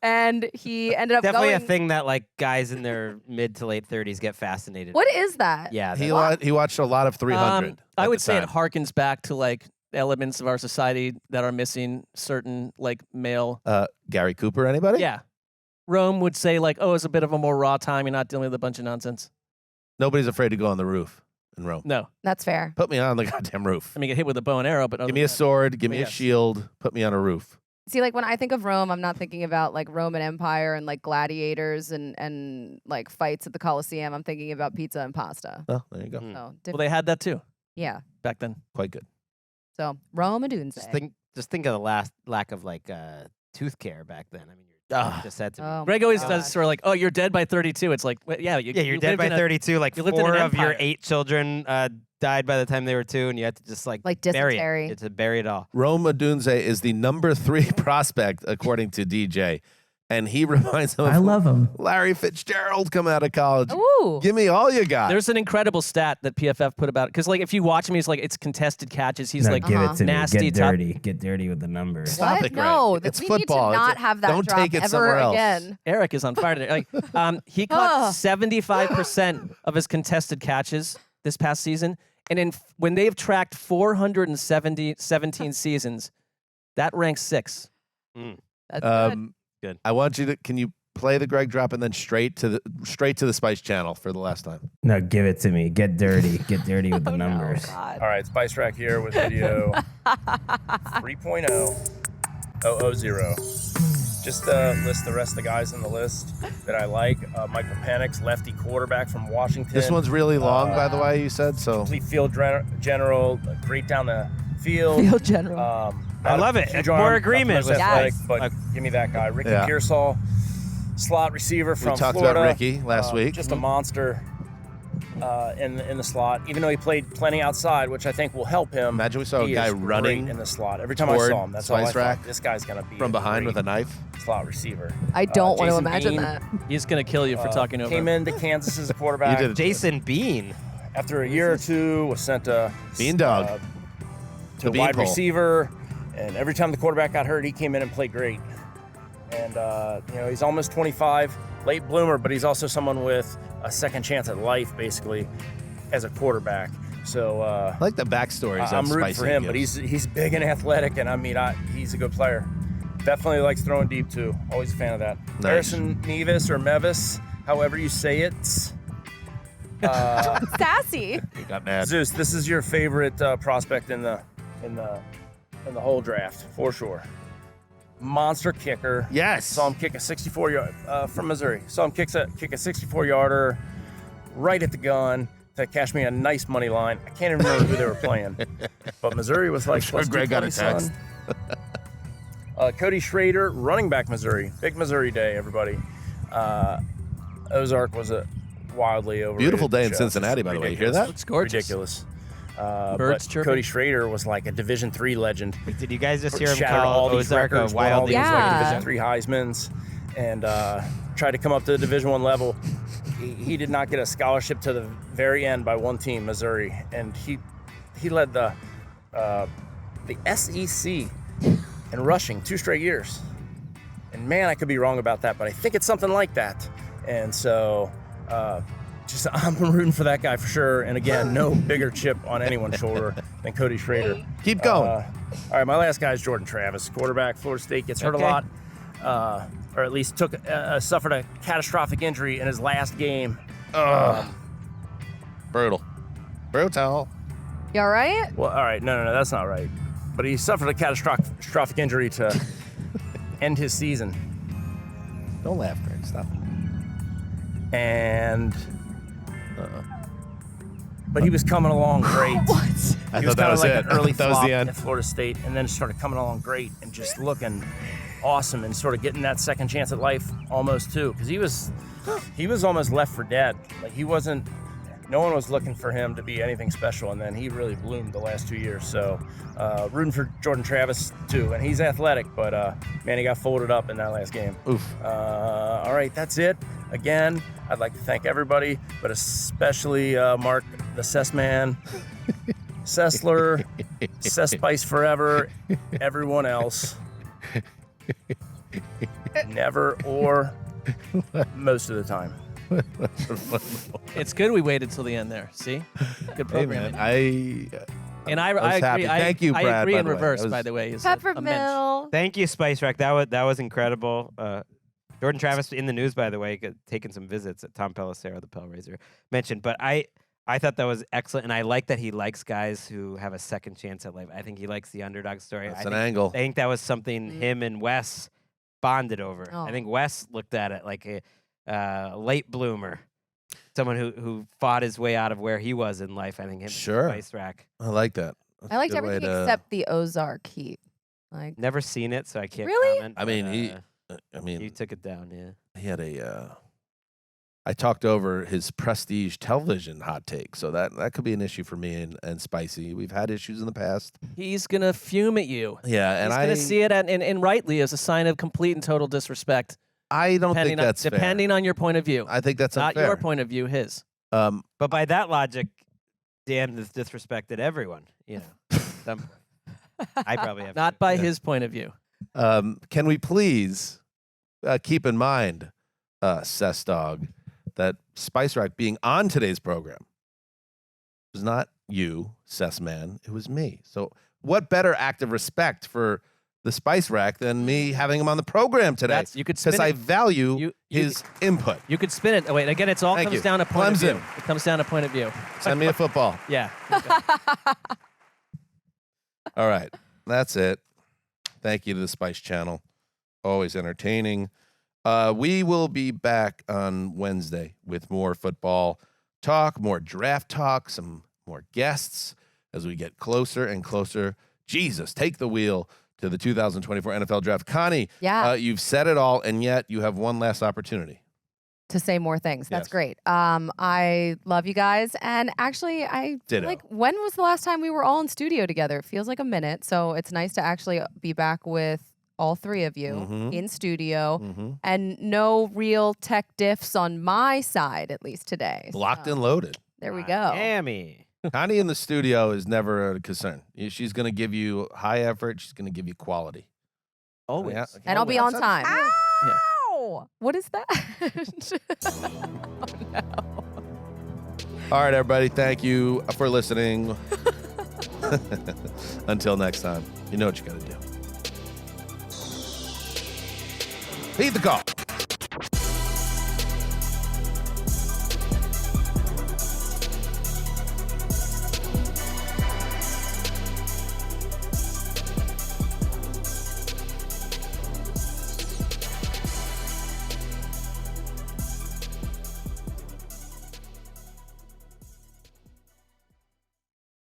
And he ended up Definitely going. a thing that like guys in their mid to late 30s get fascinated. What is that? Yeah. He watched a lot of 300. I at would the say it time. harkens back to like elements of our society that are missing certain like male. Gary Cooper, anybody? Yeah. Rome would say like, oh, it's a bit of a more raw time. You're not dealing with a bunch of nonsense. Nobody's afraid to go on the roof in Rome. No. That's fair. Put me on the goddamn roof. I mean, get hit with a bow and arrow, but Give me a sword. Give me a shield. Put me on a roof. See, like when I think of Rome, I'm not thinking about like Roman Empire and like gladiators and like fights at the Colosseum. I'm thinking about pizza and pasta. Oh, there you go. So, Well, they had that too. Yeah. Back then. Quite good. So Rome Odunze. Just think of the lack of like tooth care back then. I mean, just said to me. Oh, Greg always my does gosh. sort of like, oh, you're dead by 32. It's like, yeah, you're dead by 32. Like you lived in 4 an of your empire. 8 children died by the time they were 2, and you had to just like bury dysentery. it. It's to bury it all. Rome Odunze is the number 3 prospect according to DJ, and he reminds him of I love him. Larry Fitzgerald come out of college. Ooh. Give me all you got. There's an incredible stat that PFF put about it. Because, like, if you watch him, he's like, it's contested catches. He's like, give it to nasty. me. Get dirty. Get dirty with the numbers. Stop What? it, Greg. No, It's we football. need to not have that Don't drop take it ever somewhere else. again. Eric is on fire today. Like, he caught 75% of his contested catches this past season. And when they've tracked 417 seasons, that ranks 6. That's Good. I want you to. Can you play the Greg drop and then straight to the Spice channel for the last time? No, give it to me. Get dirty. Get dirty with the Oh, numbers. No, God. All right, Spice Rack here with video 3.000. Just list the rest of the guys in the list that I like. Michael Penix, lefty quarterback from Washington. This one's really long, by the way. You said so. Complete field general, great down the field. Field general. I love it. Huge More arm, agreement not with the most athletic, Yes. but give me that guy. Ricky Yeah. Pearsall, slot receiver from We talked Florida. about Ricky last week. Just a monster in the slot. Even though he played plenty outside, which I think will help him. Imagine we saw a he guy is running great in the slot. Every time I toward saw him, that's all I Spice thought. Rack This guy's gonna be from behind with a knife. slot receiver. I don't want to Jason imagine Bean, that. He's going to kill you for talking over Came him. into Kansas as a quarterback. You did it. Jason Bean. After a year or two, was sent to Bean dog. to The wide beanpole. receiver, and every time the quarterback got hurt, he came in and played great. And he's almost 25, late bloomer, but he's also someone with a second chance at life, basically, as a quarterback. So I like the backstories. I'm that rooting for Spicy him, gives. but he's big and athletic, and he's a good player. Definitely likes throwing deep too. Always a fan of that. Nice. Harrison Nevis or Mevis, however you say it. Sassy. He got mad. Zeus, this is your favorite prospect in the whole draft for sure. Monster kicker. Yes. Saw him kick a 64-yard from Missouri. Saw him kick a 64-yarder right at the gun to cash me a nice money line. I can't even remember who they were playing, but Missouri was like. sure Greg got a text. Cody Schrader, running back Missouri. Big Missouri day, everybody. Ozark was a wildly overrated Beautiful day in show. Cincinnati, by the way. You hear that? Looks gorgeous. Ridiculous. Birds But chirping. Cody Schrader was like a Division III legend. Wait, did you guys just hear him Shattered call all these Ozark a records, won all wild these like Yeah. Division III Heismans, and tried to come up to the Division I level. He did not get a scholarship to the very end by one team, Missouri, and he led the SEC in rushing 2 straight years. And man, I could be wrong about that, but I think it's something like that. And so, I'm rooting for that guy for sure. And again, no bigger chip on anyone's shoulder than Cody Schrader. Keep going. All right, my last guy is Jordan Travis, quarterback, Florida State, gets hurt a lot, or at least suffered a catastrophic injury in his last game. Brutal. Brutal. You all right? Well, all right, no, that's not right. But he suffered a catastrophic injury to end his season. Don't laugh, Greg. Stop. And but he was coming along great. What? I He thought was that kind of was like it. an early That was flop the end. at Florida State, and then started coming along great and just looking awesome and sort of getting that second chance at life almost too, because he was almost left for dead. Like he wasn't. No one was looking for him to be anything special, and then he really bloomed the last 2 years. So, rooting for Jordan Travis too, and he's athletic, but man, he got folded up in that last game. Oof. All right, that's it. Again, I'd like to thank everybody, but especially Marc, the Cess Man, Sessler, Cess Spice Forever, everyone else. Never or most of the time. It's good we waited till the end there. See? Good Hey, programming. man. And I was happy. agree. Thank you, I Brad, agree by in the way. reverse, That was- by the way. Is a mensch. Peppermill. Thank you, Spice Rack. That was incredible. Jordan Travis in the news, by the way, taking some visits at Tom Pelissero, the Pellraiser, mentioned. But I thought that was excellent, and I like that he likes guys who have a second chance at life. I think he likes the underdog story. That's an angle. I think that was something him and Wes bonded over. Oh. I think Wes looked at it like a late bloomer, someone who fought his way out of where he was in life. I think him Sure. and Spice Rack. I like that. That's I a liked good way everything to- except the Ozark heat. Like, Never seen it, so I can't Really? comment. I mean, but, he you took it down, yeah. he had a. I talked over his prestige television hot take, so that could be an issue for me and Spicy. We've had issues in the past. He's going to fume at you. Yeah, and He's going to see it, and rightly, as a sign of complete and total disrespect I don't think that's fair. Depending on your point of view. I think that's not unfair. your point of view, his. But by that logic, Dan has disrespected everyone. You know, I probably have. Not by his point of view. Can we please keep in mind, Cess Dog, that Spice Rack being on today's program was not you, Cess Man. It was me. So what better act of respect for the Spice Rack than me having him on the program today? Because I value his input. You could spin it. Oh, wait, again, comes down to point of view. It comes down to point of view. Send me a football. Yeah. All right. That's it. Thank you to the Spice Channel. Always entertaining. We will be back on Wednesday with more football talk, more draft talk, some more guests as we get closer and closer. Jesus, take the wheel to the 2024 NFL Draft. Connie, you've said it all, and yet you have one last opportunity to say more things. That's Yes. great. I love you guys. And actually, Ditto. like, when was the last time we were all in studio together? It feels like a minute. So it's nice to actually be back with all three of you in studio and no real tech diffs on my side, at least today. Locked and loaded. There we go. Miami. Connie in the studio is never a concern. She's going to give you high effort. She's going to give you quality. Always. Yeah. And I'll be on time. Yeah. Ow! What is that? Oh, no. All right, everybody. Thank you for listening. Until next time, you know what you got to do. Heed the call.